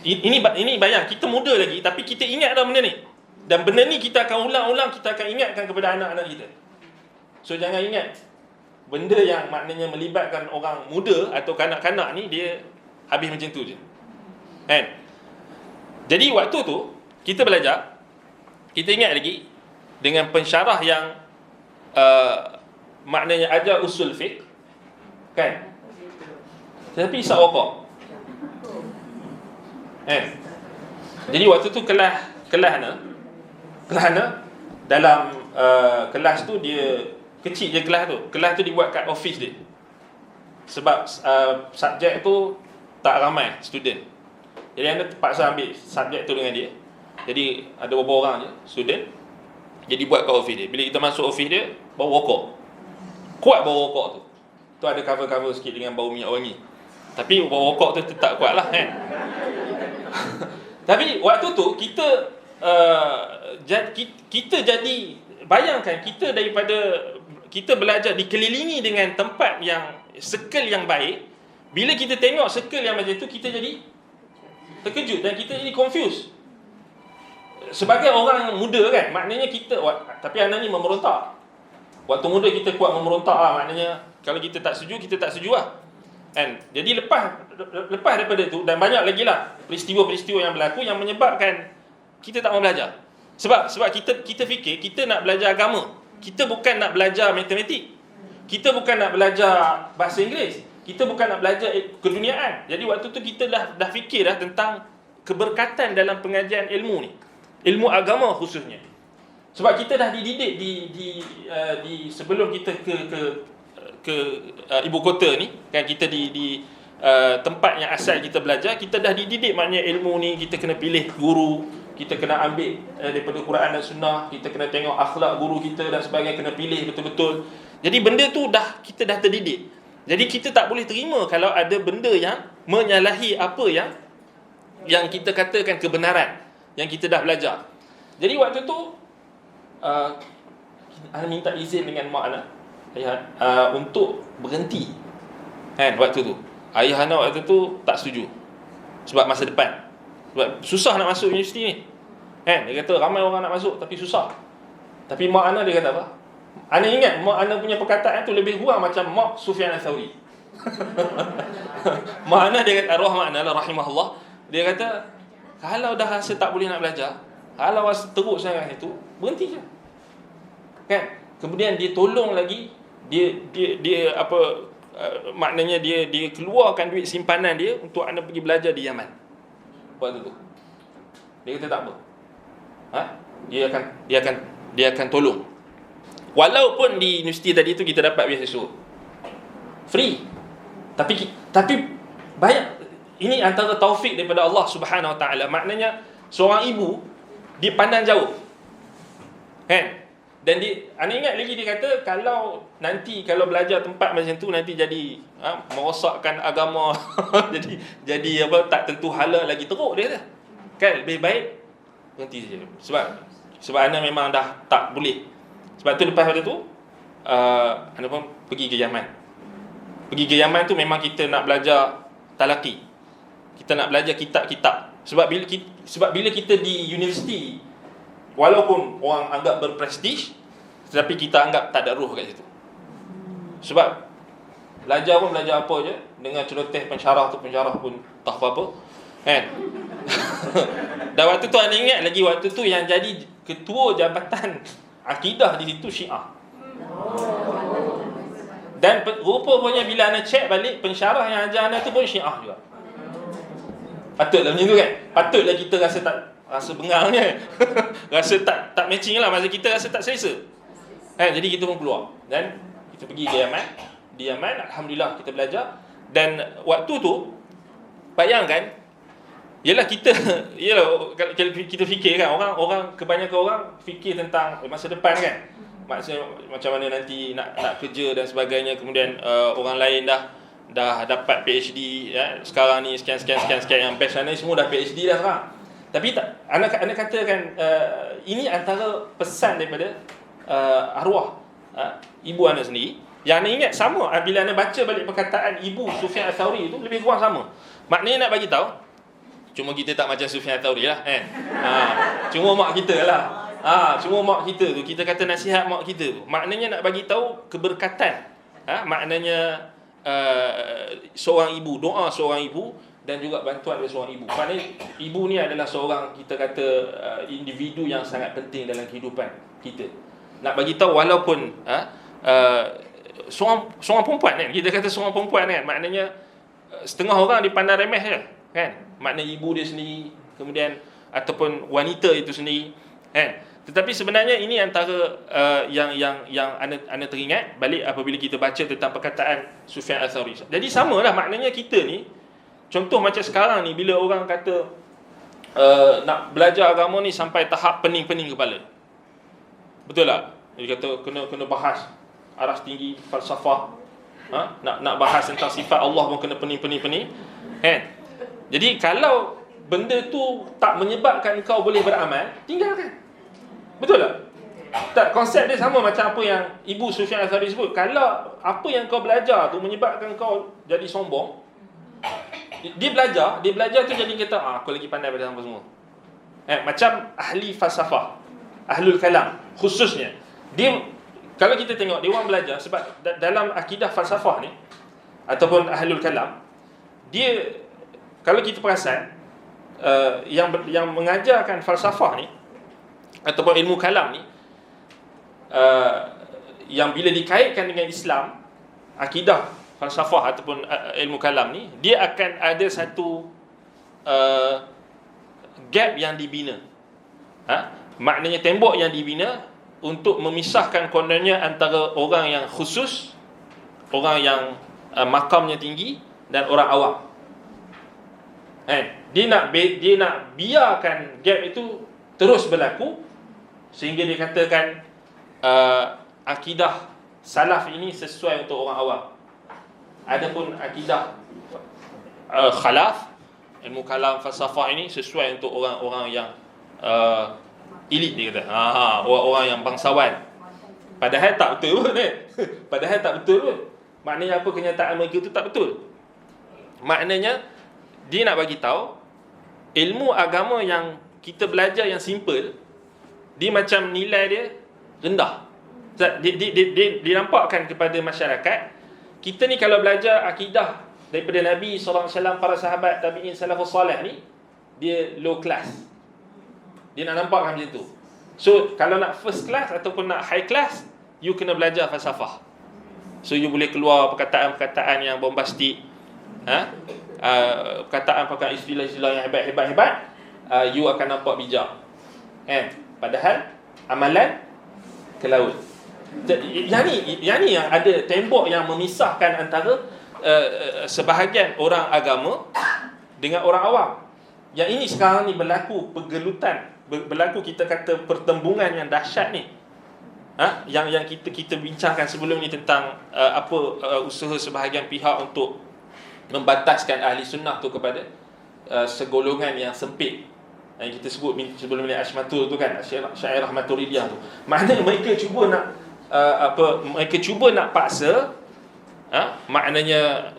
Ini bayang, kita muda lagi tapi kita ingat dah benda ni. Dan benda ni kita akan ulang-ulang, kita akan ingatkan kepada anak-anak kita. So jangan ingat benda yang maknanya melibatkan orang muda atau kanak-kanak ni dia habis macam tu je. Jadi waktu tu kita belajar, kita ingat lagi dengan pensyarah yang maknanya ajar usul fiqh, kan? Tapi isap rokok. Jadi waktu tu kelas dalam kelas tu dia kecil je kelas tu. Kelas tu dibuat kat office dia. Sebab subjek tu tak ramai student. Jadi anda terpaksa ambil subjek tu dengan dia. Jadi ada beberapa orang je student. Jadi buat kat office dia. Bila kita masuk office dia, bau rokok. Kuat bau rokok tu. Tu ada cover-cover sikit dengan bau minyak wangi. Tapi bau rokok tu tetap kuat lah, kan? Tapi waktu tu kita jadi, bayangkan kita daripada kita belajar dikelilingi dengan tempat yang circle yang baik. Bila kita tengok circle yang macam tu, kita jadi terkejut dan kita jadi confused. Sebagai orang yang muda kan, maknanya kita, tapi anak ni memberontak. Waktu muda kita kuat memberontak lah, maknanya kalau kita tak setuju, kita tak setuju lah, kan? Jadi lepas daripada tu, dan banyak lagi lah peristiwa-peristiwa yang berlaku yang menyebabkan kita tak mau belajar. Sebab kita fikir kita nak belajar agama, kita bukan nak belajar matematik, kita bukan nak belajar bahasa Inggeris, kita bukan nak belajar keduniaan. Jadi waktu tu kita dah fikir dah tentang keberkatan dalam pengajian ilmu ni, ilmu agama khususnya. Sebab kita dah dididik di sebelum kita ke ibu kota ni, kan, kita di tempat yang asal kita belajar, kita dah dididik maknanya ilmu ni kita kena pilih guru, kita kena ambil daripada Quran dan Sunnah, kita kena tengok akhlak guru kita dan sebagainya, kena pilih betul-betul. Jadi benda tu kita dah terdidik. Jadi kita tak boleh terima kalau ada benda yang menyalahi apa yang kita katakan kebenaran yang kita dah belajar. Jadi waktu tu ana minta izin dengan mak ana untuk berhenti, kan, waktu tu. Ayah ana waktu tu tak setuju sebab masa depan, sebab susah nak masuk universiti ni, kan. Dia kata ramai orang nak masuk tapi susah. Tapi mak ana dia kata apa? Ana ingat mak ana punya perkataan tu lebih kurang macam mak Sufyan Ats-Tsauri. Mak ana dia kata, arwah mak ana rahimahullah, dia kata kalau dah rasa tak boleh nak belajar, kalau rasa teruk sangat itu, berhenti je, kan. Kemudian dia tolong lagi, dia apa, maknanya dia keluarkan duit simpanan dia untuk anda pergi belajar di Yaman waktu tu. Dia kata tak apa, dia akan tolong. Walaupun di universiti tadi tu kita dapat beasiswa free, tapi banyak, ini antara taufik daripada Allah Subhanahu Wa Taala. Maknanya seorang ibu dia pandang jauh, kan. Dan anda ingat lagi dia kata kalau belajar tempat macam tu nanti jadi merosakkan agama. jadi apa, tak tentu halal lagi, teruk dia kata, kan. Lebih baik berhenti saja. Sebab anda memang dah tak boleh. Sebab tu lepas pada tu anda pun pergi ke Yaman. Pergi ke Yaman tu memang kita nak belajar talaqi, kita nak belajar kitab-kitab. Sebab bila kita di universiti, walaupun orang anggap berprestij, tetapi kita anggap tak ada ruh kat situ. Sebab belajar apa je, dengan celoteh pensyarah pun tak apa-apa, kan. Dan waktu tu anda ingat lagi, waktu tu yang jadi ketua jabatan akidah di situ Syiah. Dan rupa-rupanya bila anda check balik, pensyarah yang ajar anda tu pun Syiah juga. Patutlah macam tu, kan. Patutlah kita rasa bengangnya. Rasa tak matching lah, masa kita rasa tak selesa, kan. Jadi kita pun keluar dan kita pergi ke Yaman. di Yaman. Alhamdulillah kita belajar. Dan waktu tu bayangkan, yalah kita kalau kita fikir kan, orang kebanyakan orang fikir tentang masa depan kan. Maksudnya macam mana nanti nak kerja dan sebagainya, kemudian orang lain dah dapat PhD ya, sekarang ni sekian yang best ni semua dah PhD dah sekarang. Tapi anak katakan ini antara pesan daripada arwah ibu anda sendiri. Yang anda ingat sama bila anda baca balik perkataan ibu Sufyan Ats-Tsauri itu, lebih kurang sama. Maknanya nak bagi tahu, cuma kita tak macam Sufyan Ats-Tsauri lah kan. Cuma mak kita lah. Cuma mak kita tu, kita kata nasihat mak kita tu. Maknanya nak bagi tahu keberkatan. Maknanya seorang ibu, doa seorang ibu dan juga bantuan dari seorang ibu. Maknanya ibu ni adalah seorang, kita kata individu yang sangat penting dalam kehidupan kita. Nak bagi tahu walaupun seorang perempuan kan, kita kata seorang perempuan kan, maknanya setengah orang dipandang remeh je kan. Maknanya ibu dia sendiri, kemudian ataupun wanita itu sendiri kan. Tetapi sebenarnya ini antara yang anda teringat balik apabila kita baca tentang perkataan Sufyan Ats-Tsauri. Jadi samalah maknanya kita ni, contoh macam sekarang ni, bila orang kata nak belajar agama ni sampai tahap pening-pening kepala. Betul tak? Dia kata kena bahas aras tinggi falsafah. Nak bahas tentang sifat Allah pun kena pening-pening kan? Jadi kalau benda tu tak menyebabkan kau boleh beramal, tinggalkan. Betul tak? Konsep dia sama macam apa yang ibu Sufyan Ats-Tsauri sebut. Kalau apa yang kau belajar tu menyebabkan kau jadi sombong, dia belajar tu jadi kata aku lagi pandai pada hangpa semua. Macam ahli falsafah, ahlul kalam khususnya. Dia, kalau kita tengok dia orang belajar, sebab dalam akidah falsafah ni ataupun ahlul kalam, dia kalau kita perasan yang mengajarkan falsafah ni ataupun ilmu kalam ni, yang bila dikaitkan dengan Islam, akidah falsafah ataupun ilmu kalam ni, dia akan ada satu gap yang dibina. Maknanya tembok yang dibina untuk memisahkan kononnya antara orang yang khusus, orang yang makamnya tinggi, dan orang awam. Dia nak biarkan gap itu terus berlaku, sehingga dia katakan akidah salaf ini sesuai untuk orang awam. Adapun akidah khalaf, ilmu kalam falsafah ini sesuai untuk orang-orang yang elit, dia kata. Orang-orang yang bangsawan. Padahal tak betul pun Padahal tak betul pun. Maknanya apa, kenyataan mereka itu tak betul. Maknanya dia nak bagi tahu ilmu agama yang kita belajar yang simple, dia macam nilai dia rendah. Dia nampakkan kepada masyarakat, kita ni kalau belajar akidah daripada Nabi SAW, para sahabat, tabi'in, salafus salih ni, dia low class. Dia nak nampakkan macam tu. So kalau nak first class ataupun nak high class, you kena belajar falsafah. So you boleh keluar perkataan-perkataan yang bombastik, perkataan istilah-istilah yang hebat-hebat, you akan nampak bijak. Padahal amalan ke laut. Yang ni yang ada tembok yang memisahkan antara sebahagian orang agama dengan orang awam. Yang ini sekarang ni berlaku pergelutan, berlaku kita kata pertembungan yang dahsyat ni. Yang kita bincangkan sebelum ni tentang usaha sebahagian pihak untuk membataskan ahli sunnah tu kepada segolongan yang sempit. Yang kita sebut sebelum ni Ashmatul tu kan, Syairah Maturidiyah tu. Maknanya mereka cuba nak paksa maknanya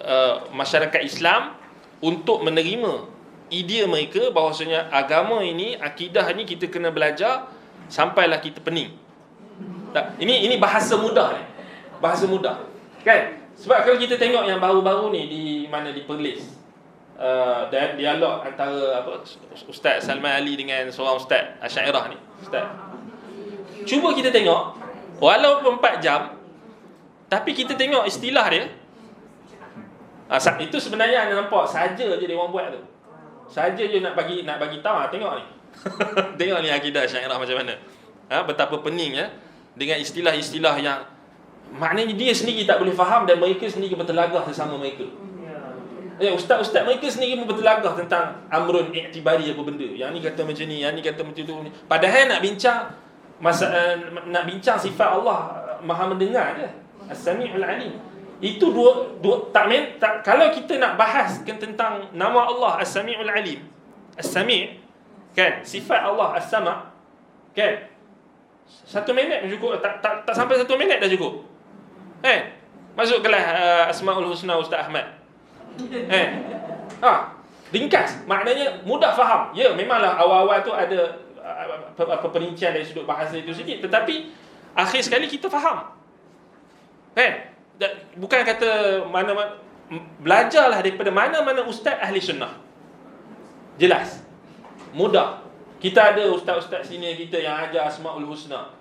masyarakat Islam untuk menerima idea mereka bahawasanya agama ini, akidah ni kita kena belajar sampailah kita pening. Tak, ini bahasa mudah ni. Bahasa mudah. Kan? Sebab kalau kita tengok yang baru-baru ni di Perlis, dialog antara Ustaz Salman Ali dengan seorang Ustaz Asy'ariyah ni, Ustaz. Cuba kita tengok, walaupun 4 jam, tapi kita tengok istilah dia. Itu sebenarnya anda nampak saja je dia orang buat tu. Saja je nak bagi tahu, tengok ni. Tengok ni akidah Asy'ariyah macam mana. Betapa peningnya dengan istilah-istilah yang maknanya dia sendiri tak boleh faham dan mereka sendiri bertelagah sesama mereka. Ustaz-ustaz mereka sendiri pun bertelagah tentang amrun i'tibari apa benda. Yang ni kata macam ni, yang ni kata macam tu. Padahal nak bincang sifat Allah Maha mendengar je. As-Sami'ul Alim. Itu kalau kita nak bahaskan tentang nama Allah As-Sami'ul Alim. As-Sami' kan, sifat Allah As-Sama' kan. 1 minit dah cukup, tak sampai 1 minit dah cukup. Kan? Masuk kelas Asmaul Husna Ustaz Ahmad. Ringkas, maknanya mudah faham. Ya, memanglah awal-awal tu ada perincian dari sudut bahasa itu sikit, tetapi akhir sekali kita faham. Kan? Bukan kata mana-mana, belajarlah daripada mana-mana ustaz ahli sunnah. Jelas, mudah. Kita ada ustaz-ustaz senior kita yang ajar Asmaul Husna,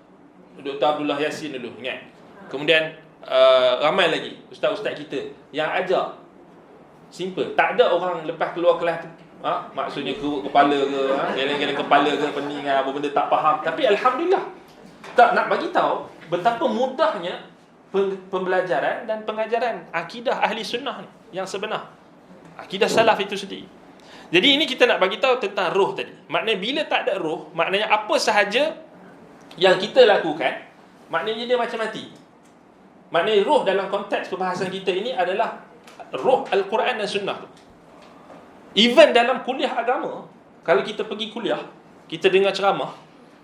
Dr. Abdullah Yasin dulu, ingat. Kemudian ramai lagi ustaz-ustaz kita yang ajar. Simple. Tak ada orang lepas keluar kelas tu, maksudnya keruk kepala ke, geleng-geleng kepala ke, pening apa benda tak faham. Tapi alhamdulillah, tak nak bagi tahu betapa mudahnya pembelajaran dan pengajaran akidah ahli sunnah ni yang sebenar. Akidah salaf itu sendiri. Jadi ini kita nak bagi tahu tentang roh tadi. Maknanya bila tak ada roh, maknanya apa sahaja yang kita lakukan, maknanya dia macam mati. Maknanya roh dalam konteks perbahasan kita ini adalah roh Al-Quran dan Sunnah. Even dalam kuliah agama, kalau kita pergi kuliah, kita dengar ceramah,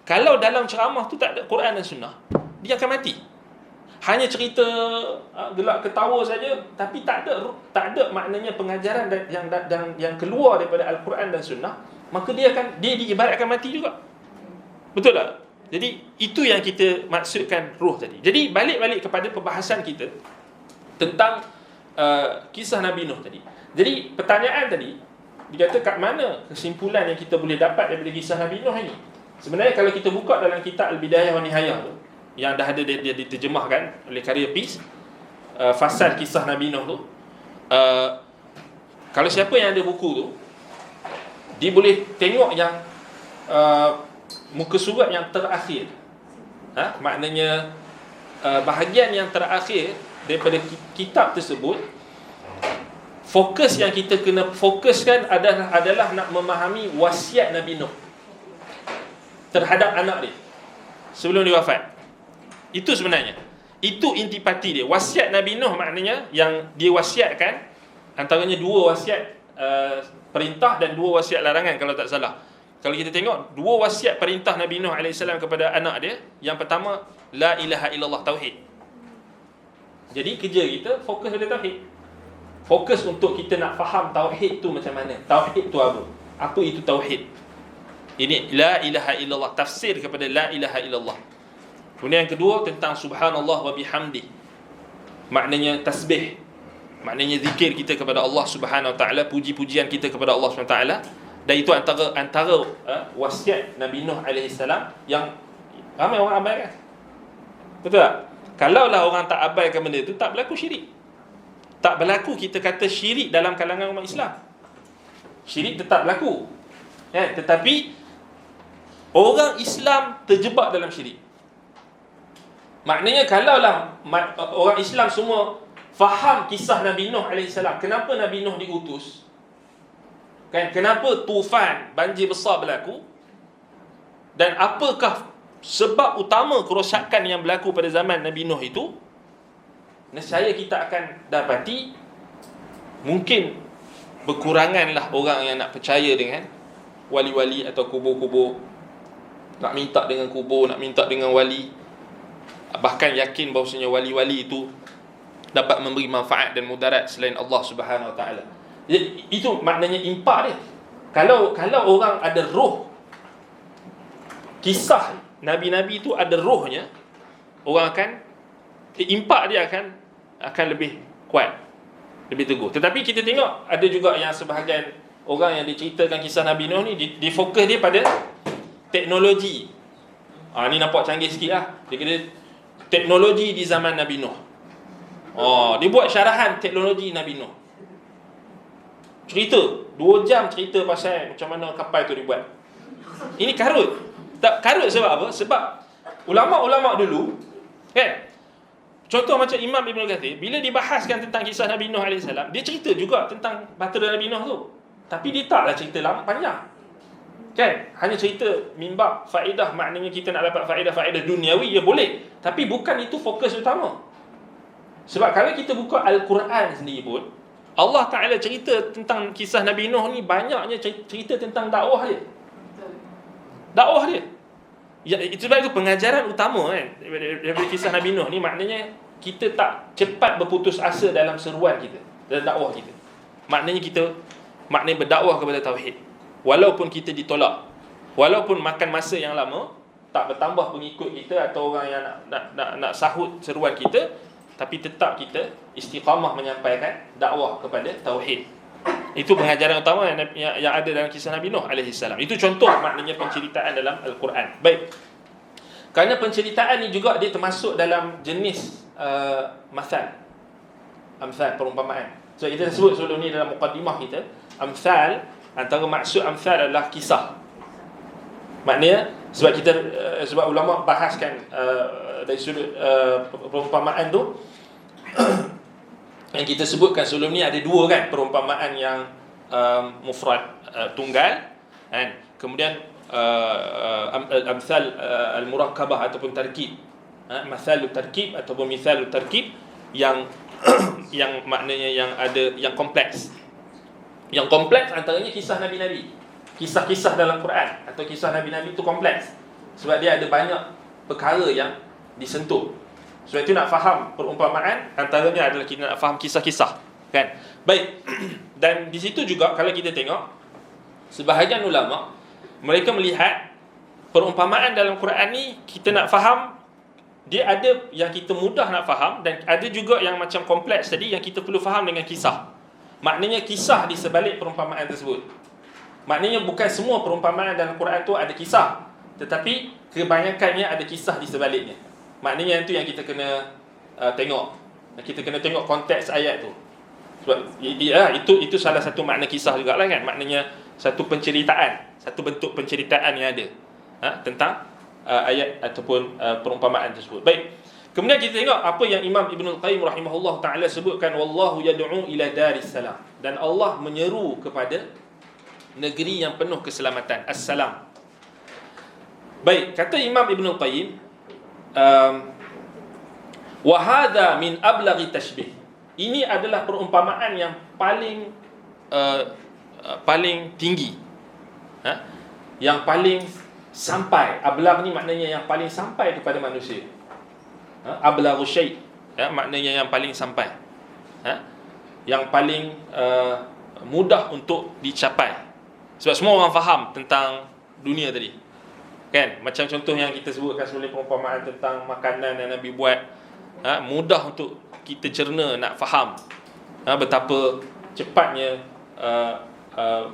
kalau dalam ceramah tu tak ada Quran dan Sunnah, dia akan mati. Hanya cerita gelak ketawa saja, tapi tak ada maknanya pengajaran yang keluar daripada Al-Quran dan Sunnah, maka dia diibaratkan mati juga. Betul tak? Jadi itu yang kita maksudkan roh tadi. Jadi balik kepada perbahasan kita tentang kisah Nabi Nuh tadi. Jadi pertanyaan tadi, dikata kat mana kesimpulan yang kita boleh dapat daripada kisah Nabi Nuh ini? Sebenarnya kalau kita buka dalam kitab Al-Bidayah wa Nihayah tu, yang dah ada dia diterjemahkan oleh karya Peace, fasal kisah Nabi Nuh tu, kalau siapa yang ada buku tu, dia boleh tengok yang muka surat yang terakhir. Maknanya bahagian yang terakhir daripada kitab tersebut, fokus yang kita kena fokuskan adalah nak memahami wasiat Nabi Nuh terhadap anak dia sebelum dia wafat. Itu sebenarnya, itu intipati dia. Wasiat Nabi Nuh maknanya yang dia wasiatkan, antaranya 2 wasiat perintah dan 2 wasiat larangan kalau tak salah. Kalau kita tengok 2 wasiat perintah Nabi Nuh AS kepada anak dia, yang pertama la ilaha illallah, tauhid. Jadi kerja kita fokus pada tauhid. Fokus untuk kita nak faham tauhid tu macam mana. Tauhid tu apa? Apa itu tauhid? Ini la ilaha illallah, tafsir kepada la ilaha illallah. Kemudian yang kedua tentang subhanallah wa bihamdi, maknanya tasbih, maknanya zikir kita kepada Allah Subhanahu wa taala, puji-pujian kita kepada Allah Subhanahu wa taala. Dan itu antara wasiat Nabi Nuh alaihi salam yang ramai orang abaikan. Betul tak? Kalaulah orang tak abaikan benda itu, tak berlaku syirik. Tak berlaku kita kata syirik dalam kalangan umat Islam. Syirik tetap berlaku. Tetapi orang Islam terjebak dalam syirik. Maknanya kalaulah orang Islam semua faham kisah Nabi Nuh AS, kenapa Nabi Nuh diutus, kan, kenapa tufan, banjir besar berlaku, dan apakah sebab utama kerosakan yang berlaku pada zaman Nabi Nuh itu, nescaya kita akan dapati mungkin berkuranganlah orang yang nak percaya dengan wali-wali atau kubur-kubur, nak minta dengan kubur, nak minta dengan wali, bahkan yakin bahawasanya wali-wali itu dapat memberi manfaat dan mudarat selain Allah Subhanahu wa taala. Jadi itu maknanya impak dia. Kalau orang ada roh, kisah nabi-nabi itu ada rohnya, orang akan impak dia akan lebih kuat, lebih teguh. Tetapi kita tengok ada juga yang sebahagian orang yang diceritakan kisah Nabi Nuh ni, di fokus dia pada teknologi. Ni nampak canggih sikit lah. Dia kata teknologi di zaman Nabi Nuh. Dia buat syarahan teknologi Nabi Nuh. Cerita 2 jam cerita pasal macam mana kapal tu dibuat. Ini karut. Tak karut sebab apa? Sebab ulama-ulama dulu, kan, Contoh macam Imam Ibn Kathir, bila dibahaskan tentang kisah Nabi Nuh AS, dia cerita juga tentang bahtera Nabi Nuh tu. Tapi dia taklah cerita lama panjang. Kan? Hanya cerita mimbar faedah, maknanya kita nak dapat faedah-faedah duniawi, ya boleh. Tapi bukan itu fokus utama. Sebab kalau kita buka Al-Quran sendiri pun, Allah Ta'ala cerita tentang kisah Nabi Nuh ni, banyaknya cerita tentang dakwah dia. Dakwah dia. Ya, sebab itu pengajaran utama kan daripada kisah Nabi Nuh ni, maknanya kita tak cepat berputus asa dalam seruan kita, dalam dakwah kita. Maknanya berdakwah kepada tauhid. Walaupun kita ditolak, walaupun makan masa yang lama, tak bertambah pengikut kita atau orang yang nak sahut seruan kita, tapi tetap kita istiqamah menyampaikan dakwah kepada tauhid. Itu pengajaran utama yang ada dalam kisah Nabi Nuh AS. Itu contoh maknanya penceritaan dalam Al-Quran. Baik. Kerana penceritaan ni juga dia termasuk dalam jenis amsal, perumpamaan. So kita sebut sebelum ni dalam muqaddimah kita, amsal, antara maksud amsal adalah kisah. Maknanya sebab ulama bahaskan dari sudut perumpamaan tu yang kita sebutkan sebelum ni, ada dua kan, perumpamaan yang mufrad, tunggal kan, kemudian amsal al-murakkabah ataupun tarkib, masalut tarkib ataupun misalut tarkib yang yang maknanya yang ada yang kompleks. Yang kompleks antaranya kisah nabi-nabi, kisah-kisah dalam Quran atau kisah nabi-nabi itu kompleks sebab dia ada banyak perkara yang disentuh. Sebab itu nak faham perumpamaan, antaranya adalah kita nak faham kisah-kisah kan. Baik. Dan di situ juga kalau kita tengok, sebahagian ulama mereka melihat perumpamaan dalam Quran ni, kita nak faham, dia ada yang kita mudah nak faham, dan ada juga yang macam kompleks tadi yang kita perlu faham dengan kisah. Maknanya kisah di sebalik perumpamaan tersebut. Maknanya bukan semua perumpamaan dalam Quran tu ada kisah, tetapi kebanyakannya ada kisah di sebaliknya. Maknanya itu yang kita kena tengok. Kita kena tengok konteks ayat tu. Sebab itu salah satu makna kisah jugalah kan. Maknanya satu penceritaan, satu bentuk penceritaan yang ada tentang ayat ataupun perumpamaan tersebut. Baik. Kemudian kita tengok apa yang Imam Ibn Qayyim rahimahullah ta'ala sebutkan, wallahu yad'u ila daris salam, dan Allah menyeru kepada negeri yang penuh keselamatan, as-salam. Baik, kata Imam Ibn Qayyim, wa hadha min ablaghi tashbih, ini adalah perumpamaan yang paling tinggi, yang paling sampai. Ablagh ni maknanya yang paling sampai kepada manusia. Ablaghu syai', maknanya yang paling sampai, yang paling mudah untuk dicapai. Sebab semua orang faham tentang dunia tadi kan, macam contoh yang kita sebutkan sebelum, perumpamaan tentang makanan yang Nabi buat, mudah untuk kita cerna, nak faham betapa cepatnya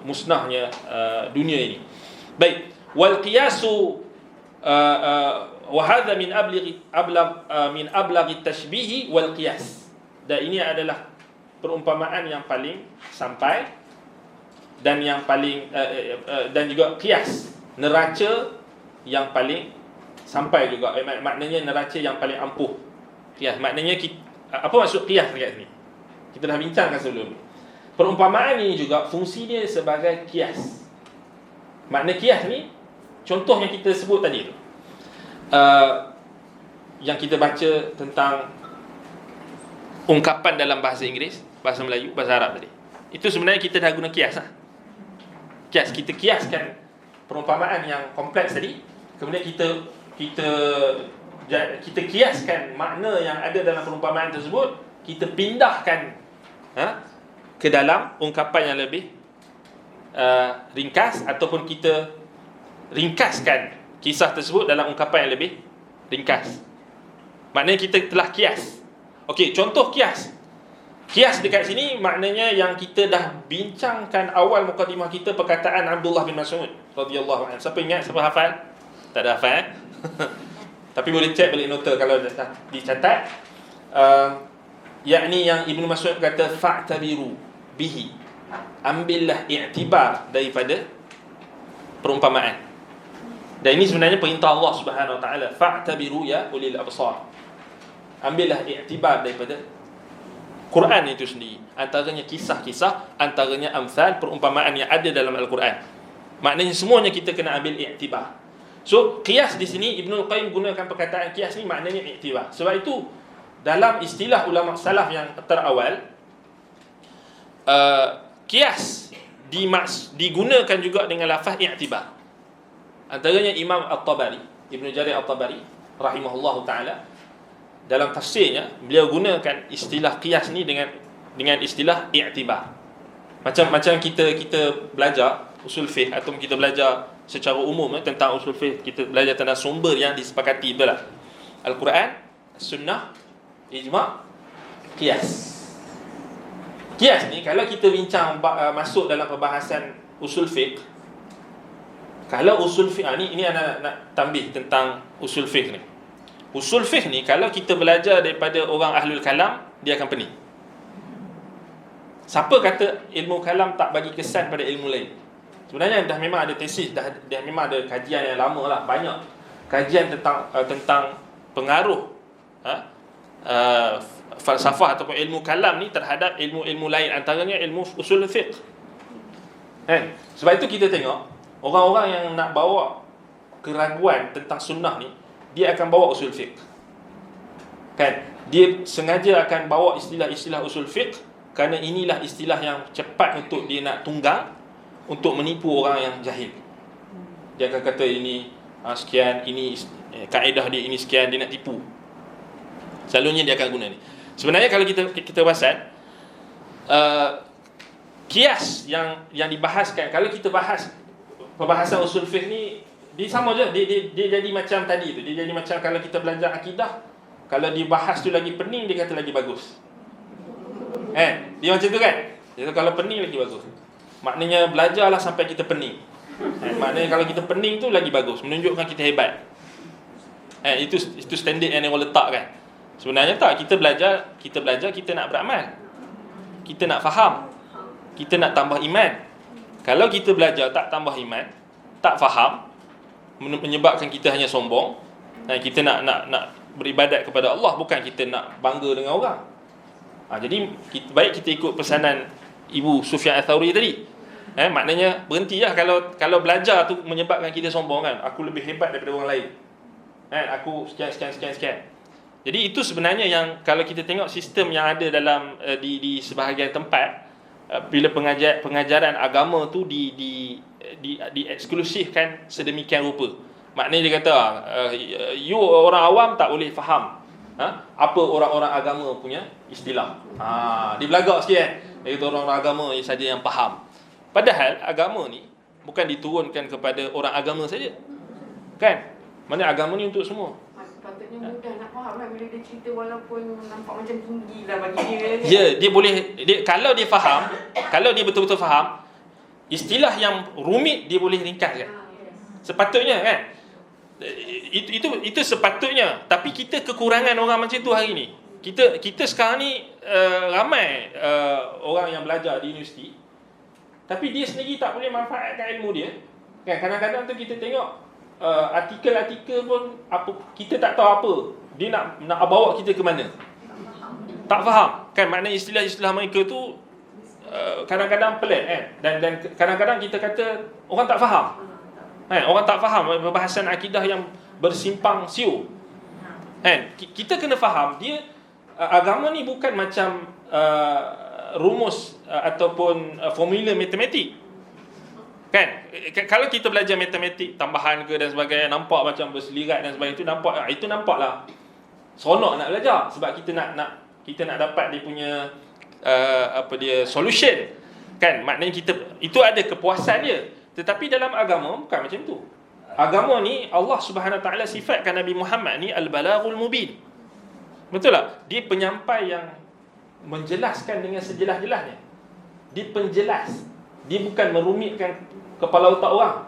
musnahnya dunia ini. Baik, wal qiyasu wa hadha min ablaghi tashbih wal qiyas, dan ini adalah perumpamaan yang paling sampai dan yang paling dan juga qiyas, neraca yang paling sampai juga. Maknanya neraca yang paling ampuh. Qiyas maknanya apa maksud qiyas dekat sini? Kita dah bincangkan sebelum ni. Perumpamaan ini juga fungsi dia sebagai qiyas. Makna qiyas ni, contoh yang kita sebut tadi tu, yang kita baca tentang ungkapan dalam bahasa Inggeris, bahasa Melayu, bahasa Arab tadi, itu sebenarnya kita dah guna qiyas. Qiyas, kita qiyaskan perumpamaan yang kompleks tadi, kemudian kita qiyaskan makna yang ada dalam perumpamaan tersebut, kita pindahkan ke dalam ungkapan yang lebih ringkas, ataupun kita ringkaskan kisah tersebut dalam ungkapan yang lebih ringkas. Maknanya kita telah qiyas. Okey, contoh qiyas. Qiyas dekat sini maknanya yang kita dah bincangkan awal mukadimah kita, perkataan Abdullah bin Mas'ud radhiyallahu anhu. Siapa ingat? Siapa hafal? Tak ada hafal. Tapi boleh cek balik nota kalau dah dicatat. Yakni yang Ibnu Mas'ud kata, fa'tabiru bihi, ambillah i'tibar daripada perumpamaan. Dan ini sebenarnya perintah Allah Subhanahu wa taala, fa'tabiru ya ulil absar.
ambillah iktibar daripada Quran itu sendiri. Antaranya kisah-kisah, antaranya amsal, perumpamaan yang ada dalam Al-Quran. Maknanya semuanya kita kena ambil iktibar. So, qiyas di sini Ibnul Qayyim gunakan perkataan qiyas ni maknanya iktibar. Sebab itu dalam istilah ulama salaf yang terawal, qiyas digunakan juga dengan lafaz i'tibar. Antaranya Imam At-Tabari, Ibnu Jarir At-Tabari rahimahullahu taala, dalam tafsirnya beliau gunakan istilah qiyas ni dengan istilah i'tibar. Macam kita belajar usul fiqh atau kita belajar secara umum tentang usul fiqh, kita belajar tentang sumber yang disepakati, betul tak? Al-Quran, Sunnah, ijma', qiyas. Qiyas ni kalau kita bincang masuk dalam perbahasan usul fiqh, kalau usul fiqh ni anak nak tambih tentang usul fiqh ni. Usul fiqh ni kalau kita belajar daripada orang ahlul kalam, dia akan pening. Siapa kata ilmu kalam tak bagi kesan pada ilmu lain? Sebenarnya dah memang ada tesis, dah memang ada kajian yang lama lah, banyak kajian tentang pengaruh falsafah ataupun ilmu kalam ni terhadap ilmu-ilmu lain, antaranya ilmu usul fiqh. Sebab itu kita tengok orang-orang yang nak bawa keraguan tentang sunnah ni, dia akan bawa usul fiqh. Dia sengaja akan bawa istilah-istilah usul fiqh kerana inilah istilah yang cepat untuk dia nak tunggang untuk menipu orang yang jahil. Dia akan kata ini sekian, ini kaedah dia ini sekian, dia nak tipu. Selalunya dia akan guna ni. Sebenarnya kalau kita perasan, qiyas yang dibahaskan, kalau kita bahas perbahasan usul fiqh ni, dia sama je, dia jadi macam tadi tu. Dia jadi macam kalau kita belajar akidah, kalau dibahas tu lagi pening, dia kata lagi bagus. Dia macam tu kan? Dia kata kalau pening lagi bagus. Maknanya belajarlah sampai kita pening. Maknanya kalau kita pening tu lagi bagus, menunjukkan kita hebat. Itu standard yang orang letakkan. Sebenarnya tak, kita belajar kita nak beramal. Kita nak faham. Kita nak tambah iman. Kalau kita belajar tak tambah iman, tak faham, menyebabkan kita hanya sombong, kita nak beribadat kepada Allah, bukan kita nak bangga dengan orang. Jadi baik kita ikut pesanan Ibu Sufyan Ats-Tsauri tadi. Maknanya berhentilah kalau belajar tu menyebabkan kita sombong kan. Aku lebih hebat daripada orang lain. Aku sekian. Jadi itu sebenarnya yang kalau kita tengok sistem yang ada dalam di sebahagian tempat, bila pengajaran agama tu dieksklusifkan sedemikian rupa. Maknanya dia kata you orang awam tak boleh faham apa orang-orang agama punya istilah. Dia belagak sikit kan. Dia kata orang-orang agama saja yang faham. Padahal agama ni bukan diturunkan kepada orang agama saja. Kan? Mana agama ni untuk semua.
Patutnya mudah nak faham lah bila dia cerita, walaupun nampak macam tinggi lah bagi dia.
Ya, dia boleh kalau dia faham, kalau dia betul-betul faham, istilah yang rumit dia boleh ringkaskan. Sepatutnya kan? Itu sepatutnya. Tapi kita kekurangan orang macam tu hari ni. Kita sekarang ni ramai orang yang belajar di universiti, tapi dia sendiri tak boleh manfaatkan ilmu dia. Kan kadang-kadang tu kita tengok artikel-artikel pun kita tak tahu apa dia nak bawa kita ke mana. Tak faham. Kan maknanya istilah-istilah mereka tu kadang-kadang pelik kan. Dan kadang-kadang kita kata orang tak faham. Orang tak faham perbahasan akidah yang bersimpang siur. Kita kena faham dia agama ni bukan macam rumus ataupun formula matematik. Kan? Kalau kita belajar matematik tambahan ke dan sebagainya, nampak macam berselirat dan sebagainya, itu nampaklah seronok nak belajar sebab kita nak dapat dia punya solution. Kan? Maknanya itu ada kepuasan dia. Tetapi dalam agama bukan macam tu. Agama ni Allah Subhanahu Taala sifatkan Nabi Muhammad ni al-balaghul mubin. Betul tak? Dia penyampai yang menjelaskan dengan sejelas-jelasnya. Dia penjelas. Dia bukan merumitkan kepala otak orang.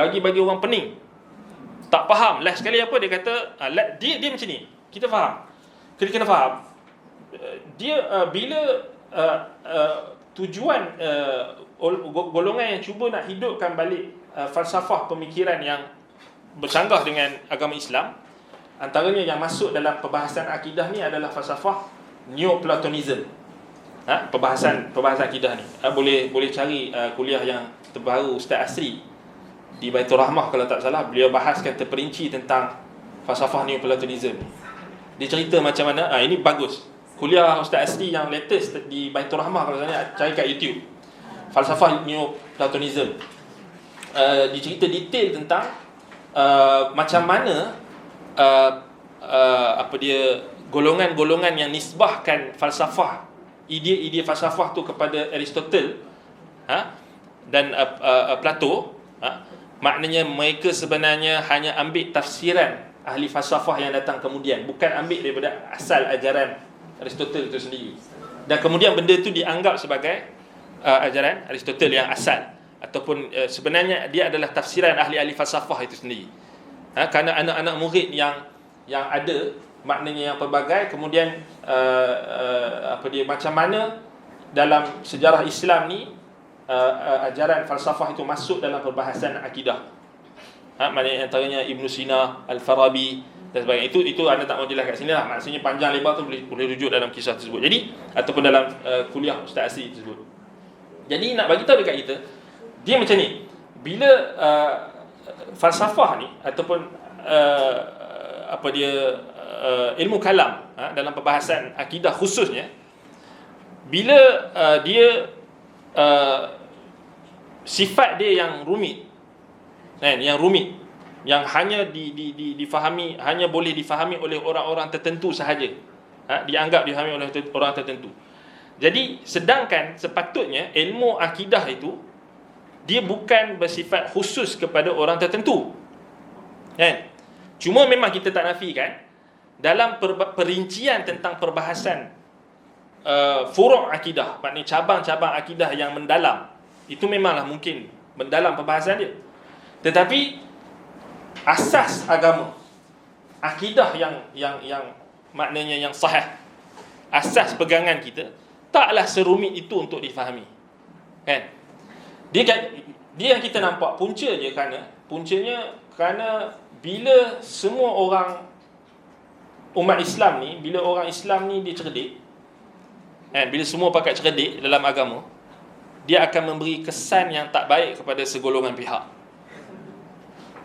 Lagi bagi orang pening. Tak faham. Last sekali apa dia kata, dia macam ni. Kita faham. Kita kena faham. Dia bila tujuan golongan yang cuba nak hidupkan balik falsafah pemikiran yang bercanggah dengan agama Islam, Antaranya yang masuk dalam perbahasan akidah ni adalah falsafah Neoplatonism. Perbahasan akidah ni. Boleh cari kuliah yang terbaru Ustaz Asri di Baitul Rahmah kalau tak salah, beliau bahaskan terperinci tentang falsafah Neoplatonism. Dia cerita macam mana, ini bagus. Kuliah Ustaz Asri yang latest di Baitul Rahmah kalau saya cari kat YouTube. Falsafah Neoplatonism. Dia cerita detail tentang macam mana golongan-golongan yang nisbahkan falsafah, ide-ide falsafah tu kepada Aristotle dan Plato, maknanya mereka sebenarnya hanya ambil tafsiran ahli falsafah yang datang kemudian, bukan ambil daripada asal ajaran Aristotle itu sendiri. Dan kemudian benda itu dianggap sebagai ajaran Aristotle yang asal, ataupun sebenarnya dia adalah tafsiran ahli-ahli falsafah itu sendiri. Kerana anak-anak murid yang ada, maknanya yang pelbagai, kemudian macam mana dalam sejarah Islam ni ajaran falsafah itu masuk dalam perbahasan akidah. Maknanya antaranya Ibn Sina, Al-Farabi dan sebagainya. Itu anda tak mau jelas kat sini lah. Maksudnya panjang lebar tu boleh rujuk dalam kisah tersebut. Jadi ataupun dalam kuliah Ustaz Asri tersebut. Jadi nak bagi tahu dekat kita, dia macam ni. Bila falsafah ni ataupun ilmu kalam dalam perbahasan akidah khususnya, bila dia sifat dia yang rumit, yang hanya difahami, hanya boleh difahami oleh orang-orang tertentu sahaja, dianggap difahami oleh orang tertentu. Jadi sedangkan sepatutnya ilmu akidah itu dia bukan bersifat khusus kepada orang tertentu, kan? Cuma memang kita tak nafikan dalam perincian tentang perbahasan furu' akidah, maknanya cabang-cabang akidah yang mendalam, itu memanglah mungkin mendalam perbahasan dia. Tetapi asas agama, akidah yang maknanya yang sahih, asas pegangan kita taklah serumit itu untuk difahami, kan? Dia yang kita nampak puncanya kerana bila semua orang umat Islam ni, bila orang Islam ni dia cerdik, kan? Bila semua pakat cerdik dalam agama, dia akan memberi kesan yang tak baik kepada segolongan pihak.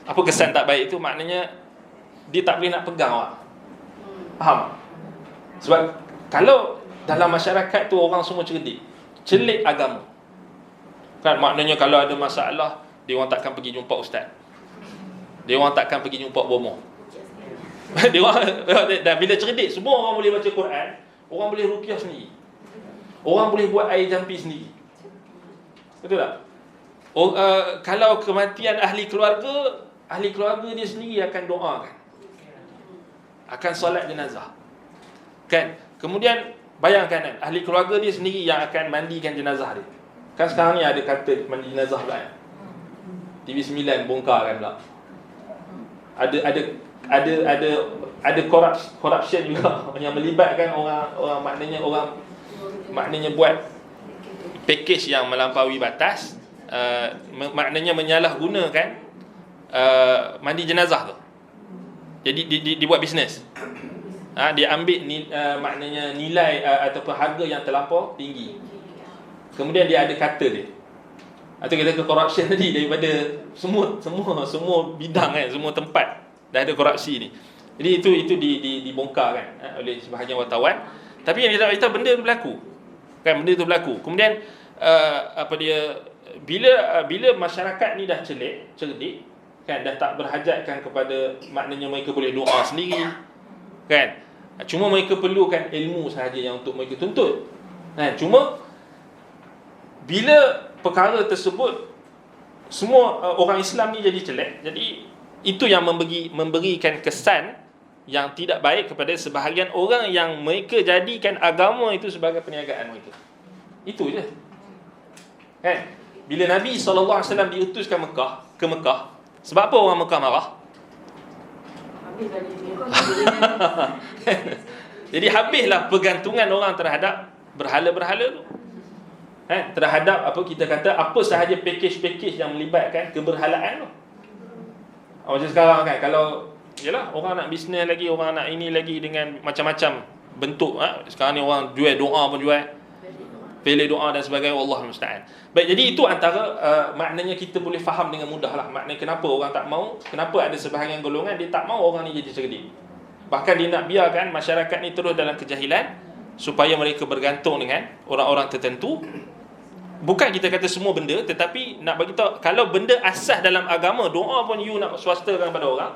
Apa kesan tak baik itu? Maknanya dia tak boleh nak pegang awak. Faham? Sebab kalau dalam masyarakat tu orang semua cerdik, celik agama, kan, maknanya kalau ada masalah, dia orang takkan pergi jumpa ustaz, dia orang takkan pergi jumpa bomoh. Dia orang, dan bila cerdik, semua orang boleh baca Quran, orang boleh ruqyah sendiri, orang boleh buat air jampi sendiri. Betul tak? Kalau kematian ahli keluarga dia sendiri akan doakan, akan solat jenazah, kan? Kemudian bayangkan, ahli keluarga dia sendiri yang akan mandikan jenazah dia. Kan sekarang ni ada kata mandi jenazah pula, kan? TV9 bongkarkan pula. Ada corruption juga yang melibatkan orang maknanya buat package yang melampaui batas, maknanya menyalahgunakan mandi jenazah tu. Jadi dibuat bisnes. Dia ambil maknanya nilai ataupun harga yang terlampau tinggi. Kemudian dia ada kata dia. Atau kita ke corruption tadi, daripada semua bidang, kan, semua tempat dah ada korupsi ni. Jadi itu dibongkar, kan, oleh sebahagian wartawan. Tapi yang kita tahu benda tu berlaku. Kan, benda tu berlaku. Kemudian bila masyarakat ni dah cerdik, kan, dah tak berhajatkan kepada, maknanya mereka boleh doa sendiri, kan. Cuma mereka perlukan ilmu sahaja yang untuk mereka tuntut. Kan, cuma bila perkara tersebut semua orang Islam ni jadi celik, jadi itu yang memberikan kesan yang tidak baik kepada sebahagian orang yang mereka jadikan agama itu sebagai perniagaan mereka. Itu je. Kan? Bila Nabi SAW diutus ke Mekah, sebab apa orang Mekah marah? Jadi habislah pergantungan orang terhadap berhala-berhala tu. Terhadap kita kata apa sahaja package yang melibatkan keberhalaan tu. Macam sekarang, kan, kalau Yalah, orang nak bisnes lagi, orang nak ini lagi dengan macam-macam bentuk. Sekarang ni orang jual doa pun jual, pilih doa dan sebagainya. Wallahu musta'an. Baik, jadi itu antara maknanya kita boleh faham dengan mudah lah. Maknanya kenapa orang tak mau, kenapa ada sebahagian golongan dia tak mau orang ni jadi cerdik. Bahkan dia nak biarkan masyarakat ni terus dalam kejahilan supaya mereka bergantung dengan orang-orang tertentu. Bukan kita kata semua benda, tetapi nak bagi tahu kalau benda asas dalam agama, doa pun you nak swastakan pada orang,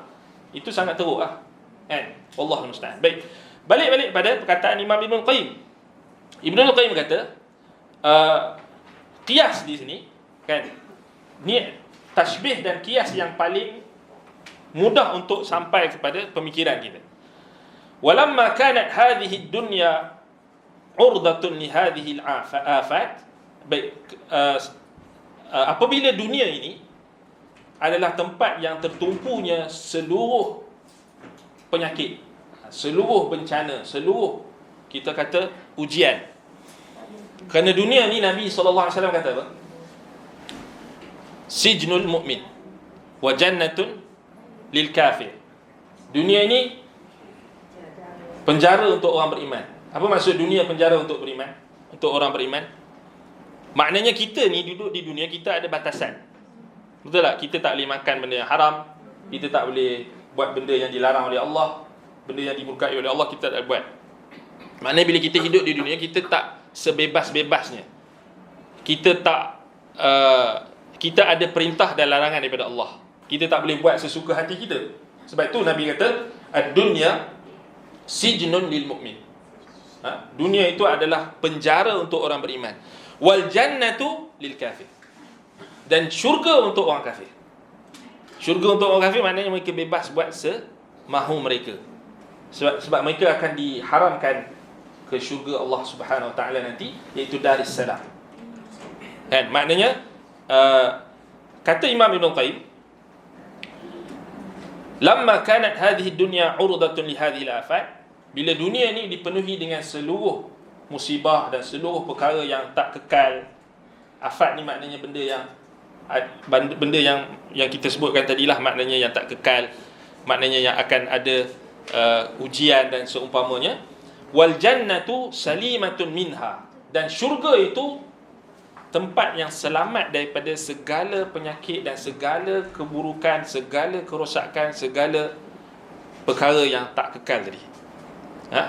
itu sangat teruk lah. Kan? Wallahu musta'an. Baik. Balik pada perkataan Imam Ibn Qayyim. Ibn Qayyim kata, qiyas di sini, kan? Ni tashbih dan qiyas yang paling mudah untuk sampai kepada pemikiran kita. Walamma kanat hadhihi dunya urdatun li hadhihi al-afat. Baik, apabila dunia ini adalah tempat yang tertumpunya seluruh penyakit, seluruh bencana, seluruh kita kata ujian. Kerana dunia ni Nabi SAW kata apa? Sijnul mu'min wa jannatun lil kafir. Dunia ini penjara untuk orang beriman. Apa maksud dunia penjara untuk beriman? Untuk orang beriman? Maknanya kita ni duduk di dunia, kita ada batasan. Betul tak? Kita tak boleh makan benda yang haram, kita tak boleh buat benda yang dilarang oleh Allah, benda yang dimurkai oleh Allah kita tak buat. Maknanya bila kita hidup di dunia, kita tak sebebas-bebasnya. Kita tak kita ada perintah dan larangan daripada Allah. Kita tak boleh buat sesuka hati kita. Sebab itu Nabi kata ad-dunya sijnun lil mu'min. Dunia itu adalah penjara untuk orang beriman. Wal jannatu lil kafir. Dan syurga untuk orang kafir. Syurga untuk orang kafir maknanya mereka bebas buat semahu mereka. Sebab mereka akan diharamkan ke syurga Allah Subhanahu Wa Taala nanti, iaitu Daris Salam. Kan? Maknanya kata Imam Ibn Qayyim, lamma kanat hadhihi dunya urdatun li hadhihi al-afat, bila dunia ni dipenuhi dengan seluruh musibah dan seluruh perkara yang tak kekal. Afat ni maknanya benda yang kita sebutkan tadilah, maknanya yang tak kekal, maknanya yang akan ada ujian dan seumpamanya. Wal jannatu salimatun minha, dan syurga itu tempat yang selamat daripada segala penyakit dan segala keburukan, segala kerosakan, segala perkara yang tak kekal tadi,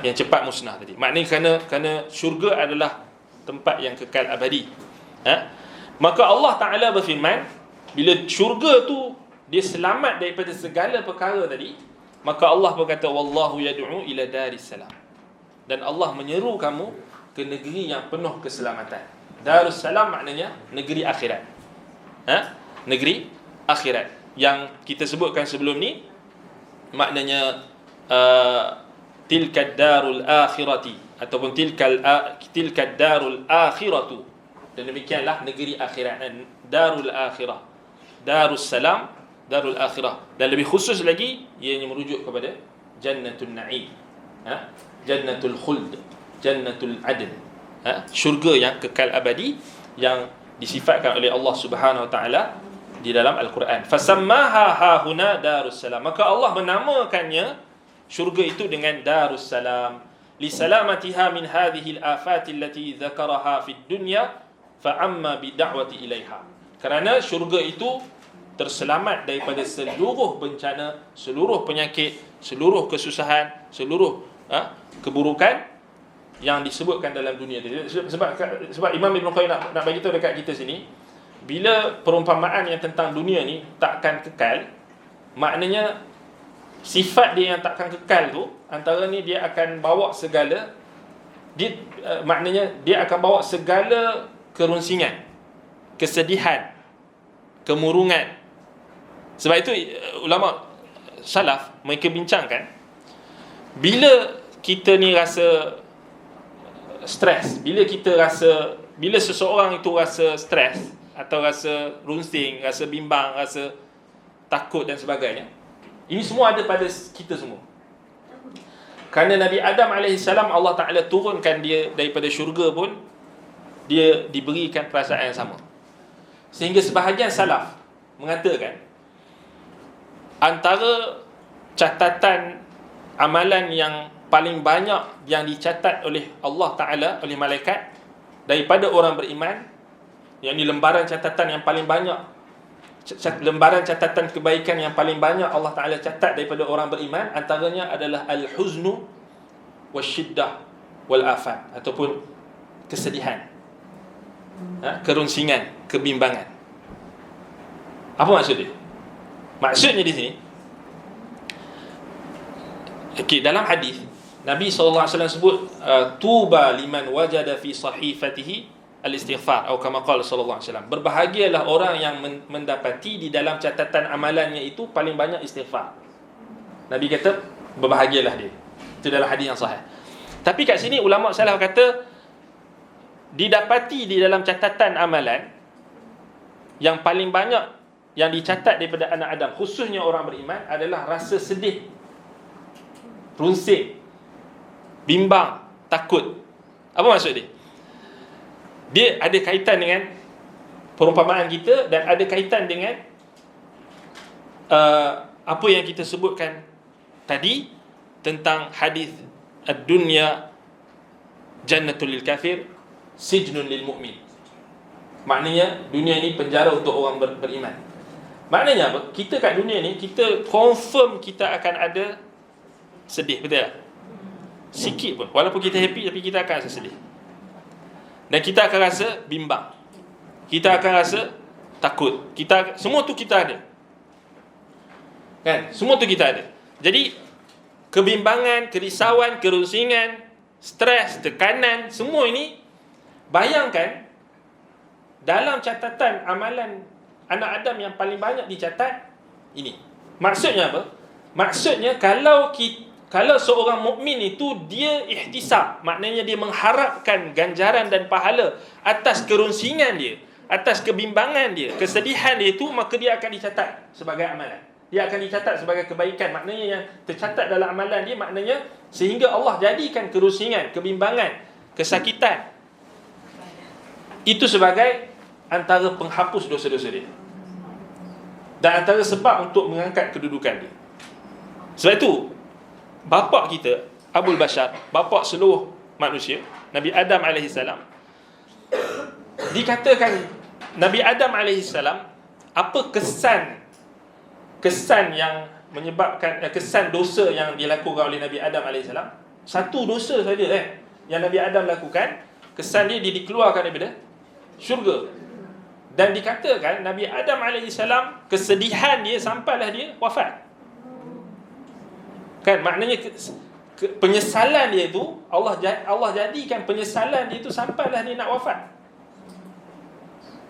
yang cepat musnah tadi. Maknanya kerana syurga adalah tempat yang kekal abadi. Maka Allah Ta'ala berfirman, bila syurga tu dia selamat daripada segala perkara tadi, maka Allah berkata, wallahu yad'u ila daris salam, dan Allah menyeru kamu ke negeri yang penuh keselamatan. Darus salam maknanya negeri akhirat. Negeri akhirat yang kita sebutkan sebelum ni, maknanya tilkad darul akhirati, ataupun tilkad darul akhiratu. Dan demikianlah negeri akhirat, darul akhirah, darus salam, darul akhirah. Dan lebih khusus lagi, ianya merujuk kepada jannatul na'im, jannatul khuld, jannatul adn, syurga yang kekal abadi yang disifatkan oleh Allah Subhanahu Wa Taala di dalam Al-Quran. Fasammaha hahuna darus salam, maka Allah menamakannya syurga itu dengan darus salam, li salamatiha min hadhihi al-afat allati dzakaraha fid dunya fa amma bi da'wati ilaiha. Kerana syurga itu terselamat daripada seluruh bencana, seluruh penyakit, seluruh kesusahan, seluruh keburukan yang disebutkan dalam dunia tadi. Sebab Imam Ibn Qayyim nak bagi tahu dekat kita sini, bila perumpamaan yang tentang dunia ni takkan kekal, maknanya sifat dia yang takkan kekal tu, antara ni dia akan bawa segala maknanya dia akan bawa segala kerunsingan, kesedihan, kemurungan. Sebab itu ulama salaf mereka bincangkan, bila kita ni rasa stres, bila seseorang itu rasa stres atau rasa runsing, rasa bimbang, rasa takut dan sebagainya, ini semua ada pada kita semua. Kerana Nabi Adam AS, Allah Ta'ala turunkan dia daripada syurga pun, dia diberikan perasaan yang sama. Sehingga sebahagian salaf mengatakan, antara catatan amalan yang paling banyak yang dicatat oleh Allah Ta'ala, oleh malaikat daripada orang beriman, yang ni lembaran catatan yang paling banyak, lembaran catatan kebaikan yang paling banyak Allah Ta'ala catat daripada orang beriman, antaranya adalah al-huznu wasyiddah wal-afat, ataupun kesedihan, kerunsingan, kebimbangan. Apa maksud dia? Maksudnya di sini, dalam hadis Nabi SAW sebut tuba liman wajada fi sahifatihi al-istighfar, atau kama qala sallallahu alaihi wasallam, berbahagialah orang yang mendapati di dalam catatan amalannya itu paling banyak istighfar. Nabi kata berbahagialah dia. Itu dalam hadis yang sahih. Tapi kat sini ulama salaf kata didapati di dalam catatan amalan yang paling banyak yang dicatat daripada anak Adam, khususnya orang beriman, adalah rasa sedih, runsing, bimbang, takut. Apa maksud dia? Dia ada kaitan dengan perumpamaan kita dan ada kaitan dengan apa yang kita sebutkan tadi tentang hadis ad-dunya jannatul lil kafir, sijnun lil mu'min. Maknanya dunia ini penjara untuk orang beriman. Maknanya apa? Kita kat dunia ni, kita confirm kita akan ada sedih, betul tak? Sikit pun, walaupun kita happy, tapi kita akan rasa sedih. Dan kita akan rasa bimbang, kita akan rasa takut, semua tu kita ada, kan? Semua tu kita ada. Jadi kebimbangan, kerisauan, kerunsingan, stres, tekanan, semua ini, bayangkan dalam catatan amalan anak Adam yang paling banyak dicatat ini. Maksudnya apa? Maksudnya kalau seorang mukmin itu dia ihtisab, maknanya dia mengharapkan ganjaran dan pahala atas kerunsingan dia, atas kebimbangan dia, kesedihan dia itu, maka dia akan dicatat sebagai amalan. Dia akan dicatat sebagai kebaikan. Maknanya yang tercatat dalam amalan dia, maknanya sehingga Allah jadikan kerunsingan, kebimbangan, kesakitan itu sebagai antara penghapus dosa-dosa dia, dan antara sebab untuk mengangkat kedudukan dia. Sebab itu bapa kita, Abul Bashar, bapa seluruh manusia, Nabi Adam AS, dikatakan Nabi Adam AS, apa kesan yang menyebabkan kesan dosa yang dilakukan oleh Nabi Adam AS? Satu dosa saja yang Nabi Adam lakukan, kesan dia dikeluarkan daripada syurga. Dan dikatakan Nabi Adam AS, kesedihan dia sampailah dia wafat. Kan, maknanya penyesalan dia itu, Allah jadikan penyesalan dia itu sampailah dia nak wafat,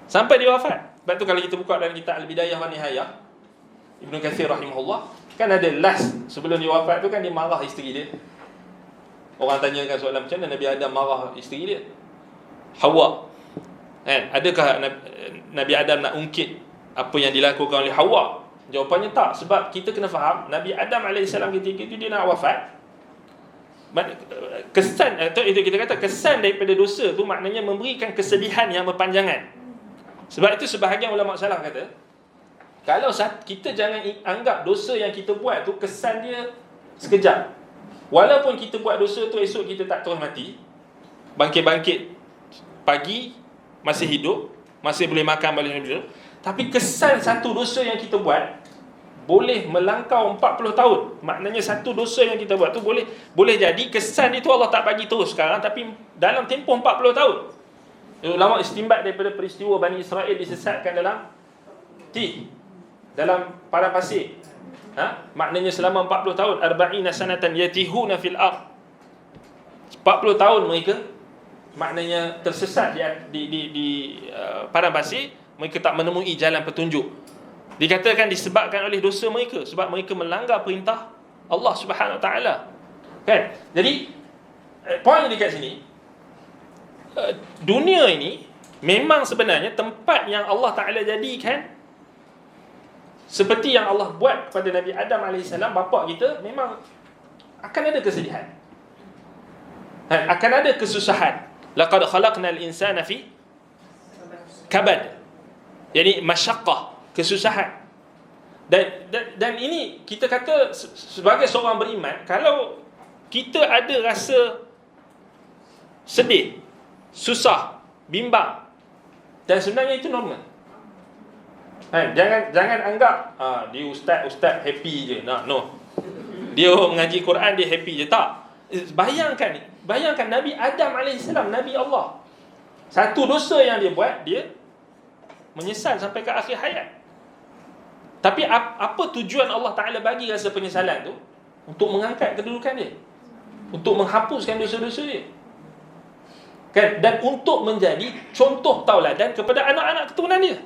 sampai dia wafat. Sebab tu kalau kita buka dalam kitab Al-Bidayah wa Nihayah, Ibnu Katsir rahimahullah, kan ada last sebelum dia wafat tu, kan dia marah isteri dia. Orang tanyakan soalan, macam mana Nabi Adam marah isteri dia, Hawa, kan? Adakah Nabi Adam nak ungkit apa yang dilakukan oleh Hawa? Jawapannya tak. Sebab kita kena faham, Nabi Adam AS ketika itu dia nak wafat, kesan, itu kita kata kesan daripada dosa tu, maknanya memberikan kesedihan yang berpanjangan. Sebab itu sebahagian ulama salaf kata, kalau kita jangan anggap dosa yang kita buat tu kesan dia sekejap. Walaupun kita buat dosa tu, esok kita tak terus mati, bangkit-bangkit pagi, masih hidup, masih boleh makan, boleh hidup, tapi kesan satu dosa yang kita buat boleh melangkau 40 tahun. Maknanya satu dosa yang kita buat tu boleh jadi kesan itu Allah tak bagi terus sekarang, tapi dalam tempoh 40 tahun. Ulama istimbat daripada peristiwa Bani Israel disesatkan dalam dalam padang pasir. Maknanya selama 40 tahun, 40 sanatan yatihuna fil ard. 40 tahun mereka maknanya tersesat di padang pasir, mereka tak menemui jalan petunjuk. Dikatakan disebabkan oleh dosa mereka, sebab mereka melanggar perintah Allah Subhanahu Wa Taala. Kan? Jadi poin dekat sini, dunia ini memang sebenarnya tempat yang Allah Taala jadikan seperti yang Allah buat kepada Nabi Adam AS, bapa kita, memang akan ada kesedihan, akan ada kesusahan. Laqad khalaqnal insana fi kabad, yani masyaqqah, kesusahan. dan ini kita kata sebagai seorang beriman, kalau kita ada rasa sedih, susah, bimbang, dan sebenarnya itu normal. Jangan anggap dia ustaz happy je. No. Dia mengaji Quran, dia happy je. Tak. Bayangkan Nabi Adam AS, Nabi Allah. Satu dosa yang dia buat, dia menyesal sampai ke akhir hayat. Tapi apa tujuan Allah Ta'ala bagi rasa penyesalan tu? Untuk mengangkat kedudukan dia, untuk menghapuskan dosa-dosa dia, kan? Dan untuk menjadi contoh tauladan kepada anak-anak keturunan dia.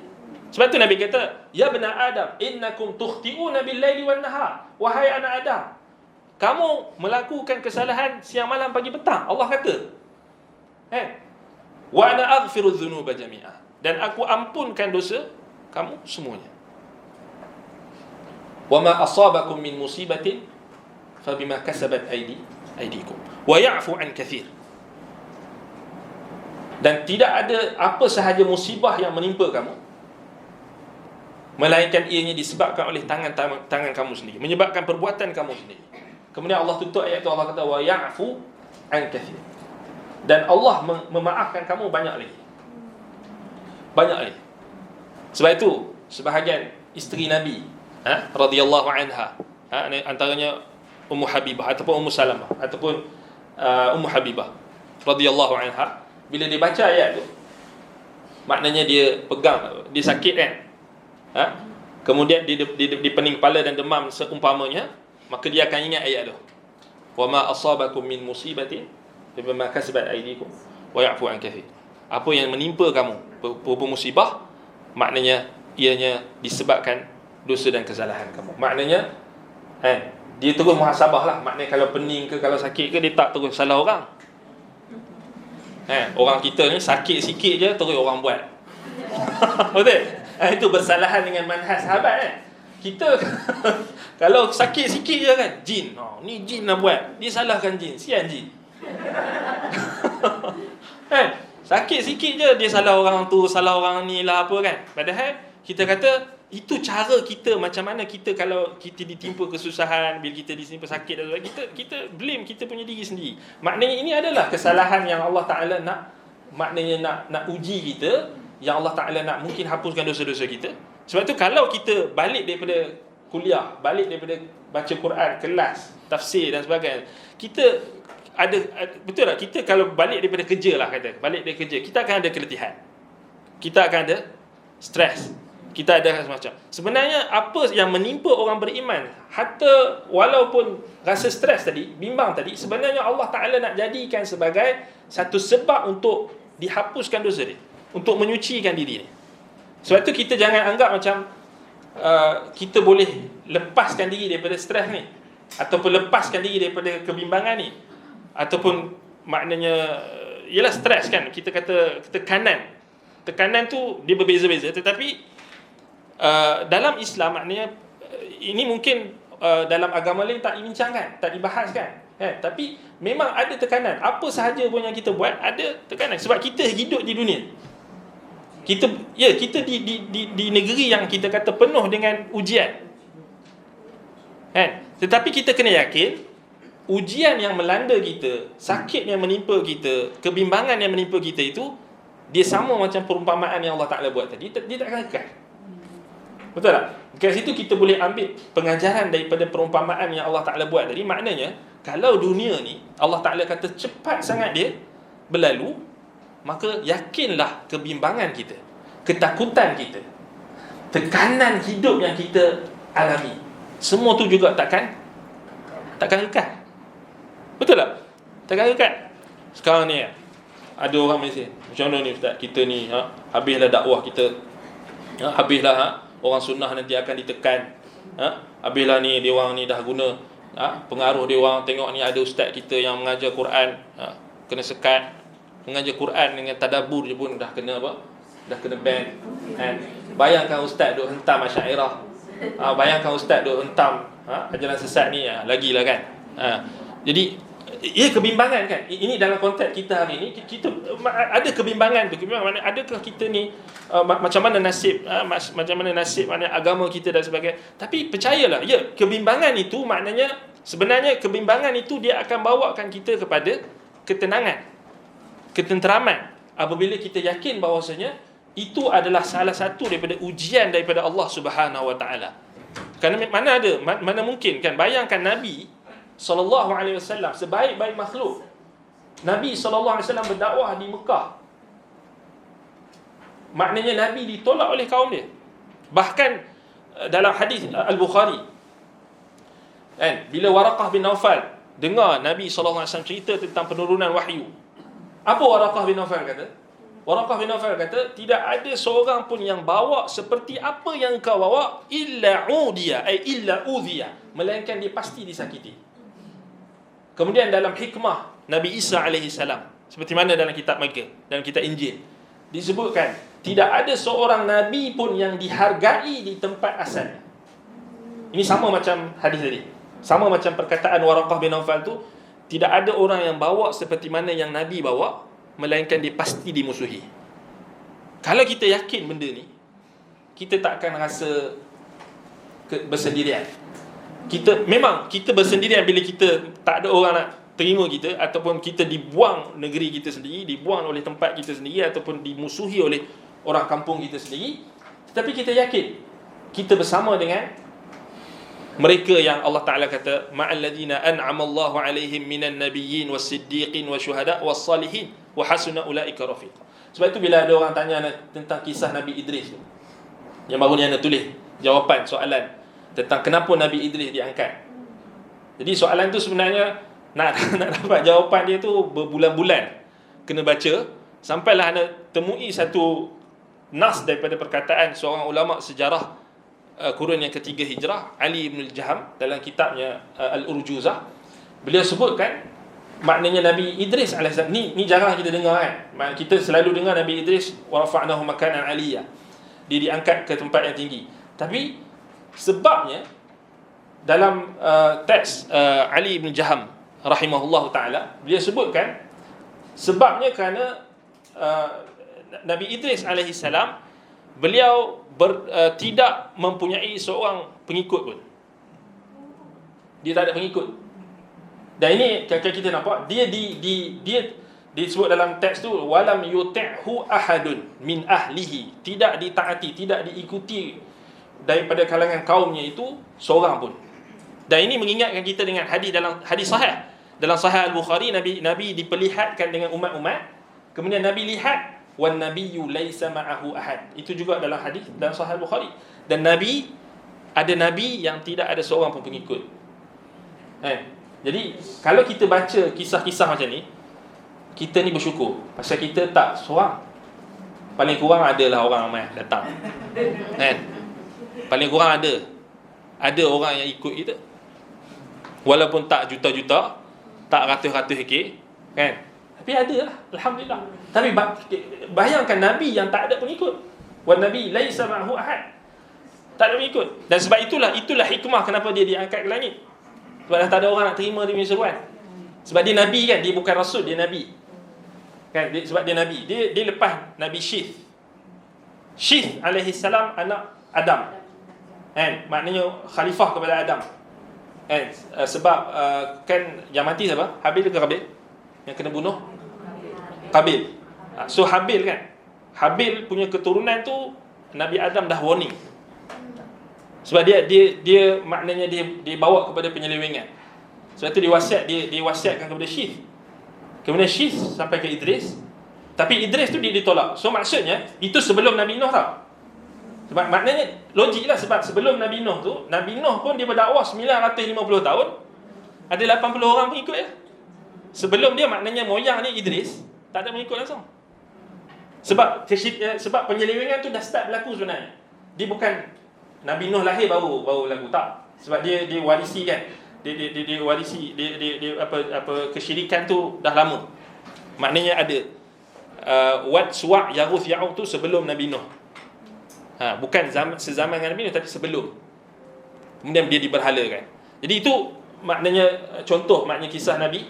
Sebab tu Nabi kata, ya bani Adam, innakum tukhti'una bil-laili wan-nahar. Wahai anak Adam, kamu melakukan kesalahan siang malam pagi petang. Allah kata, wa ana aghfiru dzunuba jami'a, dan aku ampunkan dosa kamu semuanya. Wa ma asabakum min musibatin fabima kasabat aydikum wa ya'fu an katsir. Dan tidak ada apa sahaja musibah yang menimpa kamu melainkan ianya disebabkan oleh tangan kamu sendiri, menyebabkan perbuatan kamu sendiri. Kemudian Allah tutup ayat tu, Allah kata wa ya'fu an katsir, dan Allah memaafkan kamu banyak lagi. Sebab itu sebahagian isteri Nabi radhiyallahu anha, antaranya Ummu Habibah ataupun Ummu Salamah ataupun Ummu Habibah radhiyallahu anha, bila dia baca ayat tu, maknanya dia pegang, dia sakit kan, kemudian dia pening kepala dan demam seumpamanya, maka dia akan ingat ayat tu, wa ma asabakum min musibatin bima kasabat aydikum wa ya'fu an katsir. Apa yang menimpa kamu berupa musibah, maknanya ianya disebabkan dosa dan kesalahan kamu. Maknanya dia terus muhasabah lah. Maknanya kalau pening ke, kalau sakit ke, dia tak terus salah orang. Orang kita ni sakit sikit je terus orang buat. Betul? Itu bersalahan dengan manhaj sahabat. Kita kalau sakit sikit je kan, jin. Ni jin nak buat. Dia salahkan jin. Sian jin. Sakit sikit je dia salah orang tu, salah orang ni lah apa kan. Padahal kita kata itu cara kita, macam mana kita kalau kita ditimpa kesusahan, bila kita ditimpa sakit dan kita blame kita punya diri sendiri. Maknanya ini adalah kesalahan yang Allah Ta'ala nak uji kita, yang Allah Ta'ala nak mungkin hapuskan dosa-dosa kita. Sebab tu kalau kita balik daripada kuliah, balik daripada baca Quran, kelas, tafsir dan sebagainya, kita ada betul tak, kita kalau balik daripada kerja lah, balik dari kerja, kita akan ada keletihan, kita akan ada stres, kita ada semacam. Sebenarnya apa yang menimpa orang beriman, hatta walaupun rasa stres tadi, bimbang tadi, sebenarnya Allah Ta'ala nak jadikan sebagai satu sebab untuk dihapuskan dosa dia, untuk menyucikan diri dia. Sebab tu kita jangan anggap macam kita boleh lepaskan diri daripada stres ni, ataupun lepaskan diri daripada kebimbangan ni, ataupun maknanya ialah stres kan, kita kata tekanan tu dia berbeza-beza. Tetapi dalam Islam, maknanya ini mungkin dalam agama lain tak dibincangkan, tak dibahaskan, tapi memang ada tekanan. Apa sahaja pun yang kita buat ada tekanan, sebab kita hidup di dunia, kita di negeri yang kita kata penuh dengan ujian, tetapi kita kena yakin ujian yang melanda kita, sakit yang menimpa kita, kebimbangan yang menimpa kita itu, dia sama macam perumpamaan yang Allah Ta'ala buat tadi, dia tak akan kekal. Betul tak? Kat situ kita boleh ambil pengajaran daripada perumpamaan yang Allah Ta'ala buat tadi. Maknanya, kalau dunia ni Allah Ta'ala kata cepat sangat dia berlalu, maka yakinlah kebimbangan kita, ketakutan kita, tekanan hidup yang kita alami, semua tu juga takkan kekal. Betul tak? Takkan kekal. Sekarang ni ada orang Malaysia, macam mana ni Ustaz, kita ni habislah dakwah kita, habislah orang sunnah nanti akan ditekan, habislah ni dia orang ni dah guna pengaruh dia orang, tengok ni ada ustaz kita yang mengajar Quran, kena sekat, mengajar Quran dengan tadabbur je pun dah kena apa? Dah kena ban. Bayangkan ustaz duk hentam Asy'ariyah, bayangkan ustaz duk hentam ajaran sesat ni, lagilah kan. Jadi kebimbangan kan. Ini dalam konteks kita hari ini, kita ada kebimbangan tu. Kebimbangan mana, adakah kita ni macam mana nasib mana agama kita dan sebagainya. Tapi percayalah, kebimbangan itu maknanya sebenarnya kebimbangan itu dia akan bawakan kita kepada ketenangan, ketenteraman apabila kita yakin bahawasanya itu adalah salah satu daripada ujian daripada Allah Subhanahu Wa Taala. Kerana mana mungkin kan, bayangkan Nabi SAW sebaik-baik makhluk, Nabi SAW berdakwah di Mekah, maknanya Nabi ditolak oleh kaum dia. Bahkan dalam hadis Al-Bukhari kan, bila Waraqah bin Naufal dengar Nabi SAW cerita tentang penurunan wahyu, apa Waraqah bin Naufal kata? Waraqah bin Naufal kata, tidak ada seorang pun yang bawa seperti apa yang kau bawa illa udhiya, melainkan dia pasti disakiti. Kemudian dalam hikmah Nabi Isa AS, seperti mana dalam kitab Mereka, dalam kitab Injil, disebutkan tidak ada seorang Nabi pun yang dihargai di tempat asalnya. Ini sama macam hadis tadi, sama macam perkataan Waraqah bin Naufal tu, tidak ada orang yang bawa seperti mana yang Nabi bawa, melainkan dia pasti dimusuhi. Kalau kita yakin benda ni, kita tak akan rasa bersendirian. Memang kita bersendirian bila kita tak ada orang nak terima kita, ataupun kita dibuang negeri kita sendiri, dibuang oleh tempat kita sendiri, ataupun dimusuhi oleh orang kampung kita sendiri. Tetapi kita yakin kita bersama dengan mereka yang Allah Ta'ala kata, ma'al ladina an'amallahu alaihim minan nabiyyin was-siddiqin wasyuhada was-salihin wa hasuna ulaika rafiqa. Sebab itu bila ada orang tanya tentang kisah Nabi Idris tu, yang baru ni Ana tulis jawapan soalan tentang kenapa Nabi Idris diangkat. Jadi soalan tu sebenarnya nak dapat jawapan dia tu berbulan-bulan kena baca, sampailah Ana temui satu nas daripada perkataan seorang ulama sejarah kurun yang ketiga Hijrah, Ali ibn al-Jaham, dalam kitabnya Al-Urjuzah. Beliau sebutkan maknanya Nabi Idris AS ni jarang kita dengar kan. Kita selalu dengar Nabi Idris wa rafa'nahu makanan aliyah, dia diangkat ke tempat yang tinggi. Tapi sebabnya dalam teks Ali ibn Jaham rahimahullahu ta'ala, beliau sebutkan sebabnya kerana Nabi Idris alaihissalam, beliau tidak mempunyai seorang pengikut pun. Dia tak ada pengikut. Dan ini kita nampak dia disebut dalam teks tu, walam yuti'hu ahadun min ahlihi, tidak ditaati, tidak diikuti daripada kalangan kaumnya itu seorang pun. Dan ini mengingatkan kita dengan dalam hadis sahih. Dalam Sahih Al-Bukhari, Nabi diperlihatkan dengan umat-umat, kemudian Nabi lihat wan nabiyyu laisa ma'ahu ahad. Itu juga dalam hadis dalam Sahih Al-Bukhari. Dan ada nabi yang tidak ada seorang pun pengikut. Jadi kalau kita baca kisah-kisah macam ni, kita ni bersyukur pasal kita tak seorang. Paling kurang adalah orang ramai datang. Paling kurang ada orang yang ikut kita. Walaupun tak juta-juta, tak ratus-ratus ekor, kan? Tapi ada lah, alhamdulillah. Tapi bayangkan Nabi yang tak ada pengikut. Wan nabi laisa ma'ahu ahad, tak ada pengikut. Dan sebab itulah hikmah kenapa dia diangkat ke langit. Sebab dah tak ada orang nak terima dia punya seruan. Sebab dia Nabi kan, dia bukan Rasul, dia Nabi kan? Sebab dia Nabi, dia lepas Nabi Syith alaihissalam, anak Adam kan? Maknanya khalifah kepada Adam kan? Sebab kan yang mati siapa? Habil ke Qabil? Yang kena bunuh Qabil. So Habil kan, Habil punya keturunan tu Nabi Adam dah warning. Sebab dia maknanya dia bawa kepada penyelewengan. Sebab tu dia wasiatkan kepada Syith. Kemudian Syith sampai ke Idris. Tapi Idris tu dia ditolak. So maksudnya itu sebelum Nabi Nuh tau. Sebab maknanya logiklah, sebab sebelum Nabi Nuh tu, Nabi Nuh pun dia berdakwah 950 tahun, ada 80 orang pengikut ya. Sebelum dia maknanya moyang ni Idris tak ada pengikut langsung. Sebab penyelewengan tu dah start berlaku sebenarnya. Dia bukan Nabi Nuh lahir baru berlaku, tak. Sebab dia warisi kan. Dia warisi kesyirikan tu dah lama. Maknanya ada Wad, Suwa', Yaghus, Ya'uq tu sebelum Nabi Nuh. Bukan sezaman dengan Nabi Nuh, tapi sebelum. Kemudian dia diberhalakan. Jadi itu maknanya contoh, maknanya kisah Nabi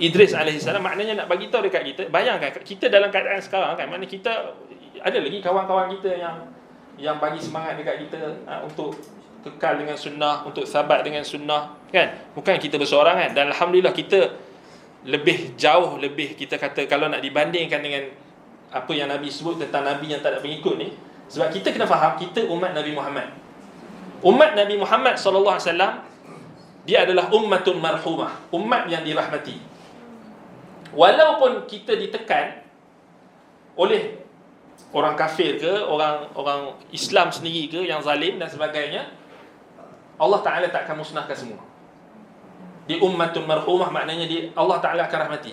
Idris alaihissalam, maknanya nak bagi tahu dekat kita, bayangkan kita dalam keadaan sekarang kan, mana kita ada lagi kawan-kawan kita yang bagi semangat dekat kita untuk kekal dengan sunnah, untuk sabat dengan sunnah kan. Bukan kita berseorangan, dan alhamdulillah kita lebih jauh, lebih kita kata kalau nak dibandingkan dengan apa yang Nabi sebut tentang Nabi yang tak ada pengikut ni, sebab kita kena faham kita umat Nabi Muhammad. Umat Nabi Muhammad SAW, dia adalah ummatun marhumah, umat yang dirahmati. Walaupun kita ditekan oleh orang kafir ke, orang Islam sendiri ke yang zalim dan sebagainya, Allah Ta'ala takkan musnahkan semua. Di ummatun marhumah maknanya Allah Ta'ala akan rahmati.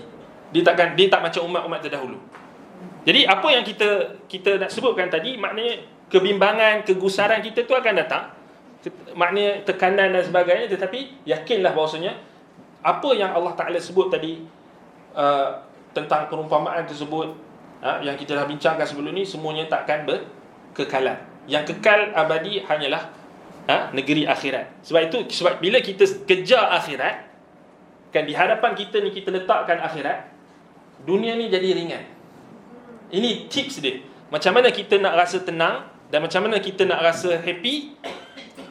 Dia tak macam umat-umat terdahulu. Jadi apa yang kita nak sebutkan tadi, maknanya kebimbangan, kegusaran kita tu akan datang, maknanya tekanan dan sebagainya, tetapi yakinlah bahawasanya apa yang Allah Ta'ala sebut tadi tentang perumpamaan tersebut, yang kita dah bincangkan sebelum ni, semuanya takkan berkekalan. Yang kekal abadi hanyalah negeri akhirat. Sebab bila kita kejar akhirat kan, di hadapan kita ni kita letakkan akhirat, dunia ni jadi ringan. Ini tips dia, macam mana kita nak rasa tenang dan macam mana kita nak rasa happy.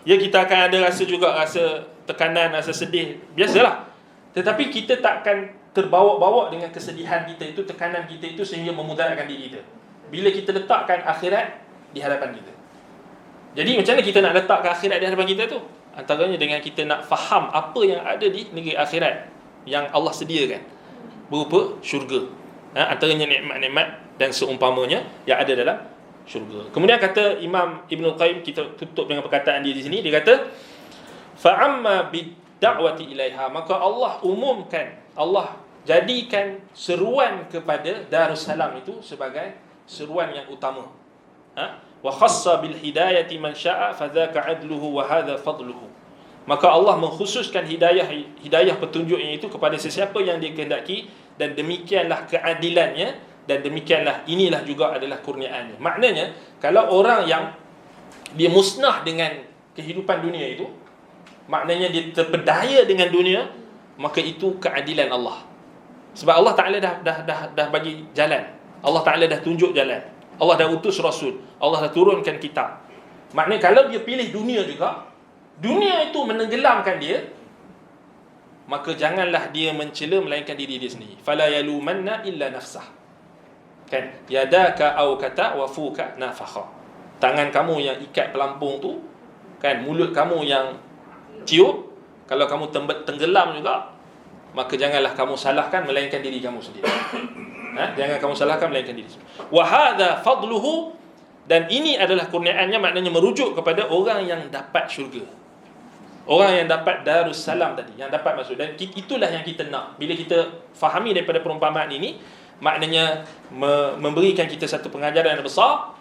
Ya, kita akan ada rasa juga, rasa tekanan, rasa sedih, biasalah. Tetapi kita takkan terbawa-bawa dengan kesedihan kita itu, tekanan kita itu, sehingga memudaratkan diri kita bila kita letakkan akhirat di hadapan kita. Jadi macam mana kita nak letakkan akhirat di hadapan kita tu? Antaranya dengan kita nak faham apa yang ada di negeri akhirat yang Allah sediakan berupa syurga, antaranya nikmat-nikmat dan seumpamanya yang ada dalam syurga. Kemudian kata Imam Ibnul Qayyim, kita tutup dengan perkataan dia di sini, dia kata fa'amma bid-da'wati ilaiha, maka Allah umumkan, Allah jadikan seruan kepada Darussalam itu sebagai seruan yang utama. Wa khassa bil hidayati man syaa fadzaka adluhu wa hadza fadluhu. Maka Allah mengkhususkan hidayah petunjuknya itu kepada sesiapa yang dia kehendaki, dan demikianlah keadilannya, dan demikianlah inilah juga adalah kurniaannya. Maknanya kalau orang yang dia musnah dengan kehidupan dunia itu, maknanya dia terpedaya dengan dunia, maka itu keadilan Allah. Sebab Allah Ta'ala dah bagi jalan, Allah Ta'ala dah tunjuk jalan, Allah dah utus Rasul, Allah dah turunkan kitab. Maknanya kalau dia pilih dunia juga, dunia itu menenggelamkan dia, maka janganlah dia mencela melainkan diri dia sendiri. Fala yalumanna illa nafsah. Kan, yadaka au kata wa fuka nafakha. Tangan kamu yang ikat pelampung tu kan, mulut kamu yang tiup, kalau kamu tenggelam juga, maka janganlah kamu salahkan melainkan diri kamu sendiri. Jangan kamu salahkan melainkan diri sendiri. Wa hadza fadluhu, dan ini adalah kurniaannya, maknanya merujuk kepada orang yang dapat syurga, orang yang dapat Darussalam tadi, yang dapat masuk. Dan itulah yang kita nak. Bila kita fahami daripada perumpamaan ini, maknanya memberikan kita satu pengajaran yang besar.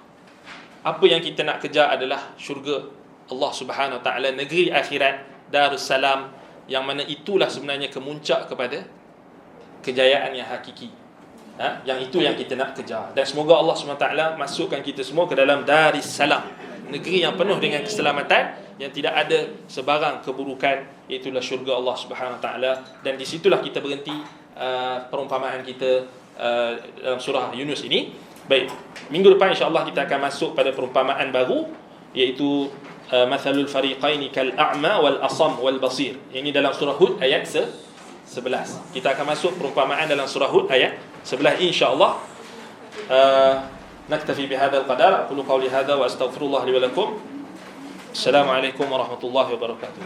Apa yang kita nak kejar adalah syurga Allah Subhanahu Wa Taala, negeri akhirat, Darussalam, yang mana itulah sebenarnya kemuncak kepada kejayaan yang hakiki. Yang itu yang kita nak kejar. Dan semoga Allah Subhanahu Wa Taala masukkan kita semua ke dalam Darussalam, negeri yang penuh dengan keselamatan, yang tidak ada sebarang keburukan, itulah syurga Allah Subhanahu Wa Taala. Dan di situlah kita berhenti perumpamaan kita dalam surah Yunus ini. Baik, minggu depan insya-Allah kita akan masuk pada perumpamaan baru, iaitu mathalul fariqaini kal a'ma wal asam wal basir. Ini dalam surah Hud ayat 11. Kita akan masuk perumpamaan dalam surah Hud ayat 11 insya-Allah. Naktafi bihadzal qadar. Aqulu qawli hadza wa astaghfirullah li wa lakum. Assalamualaikum warahmatullahi wabarakatuh.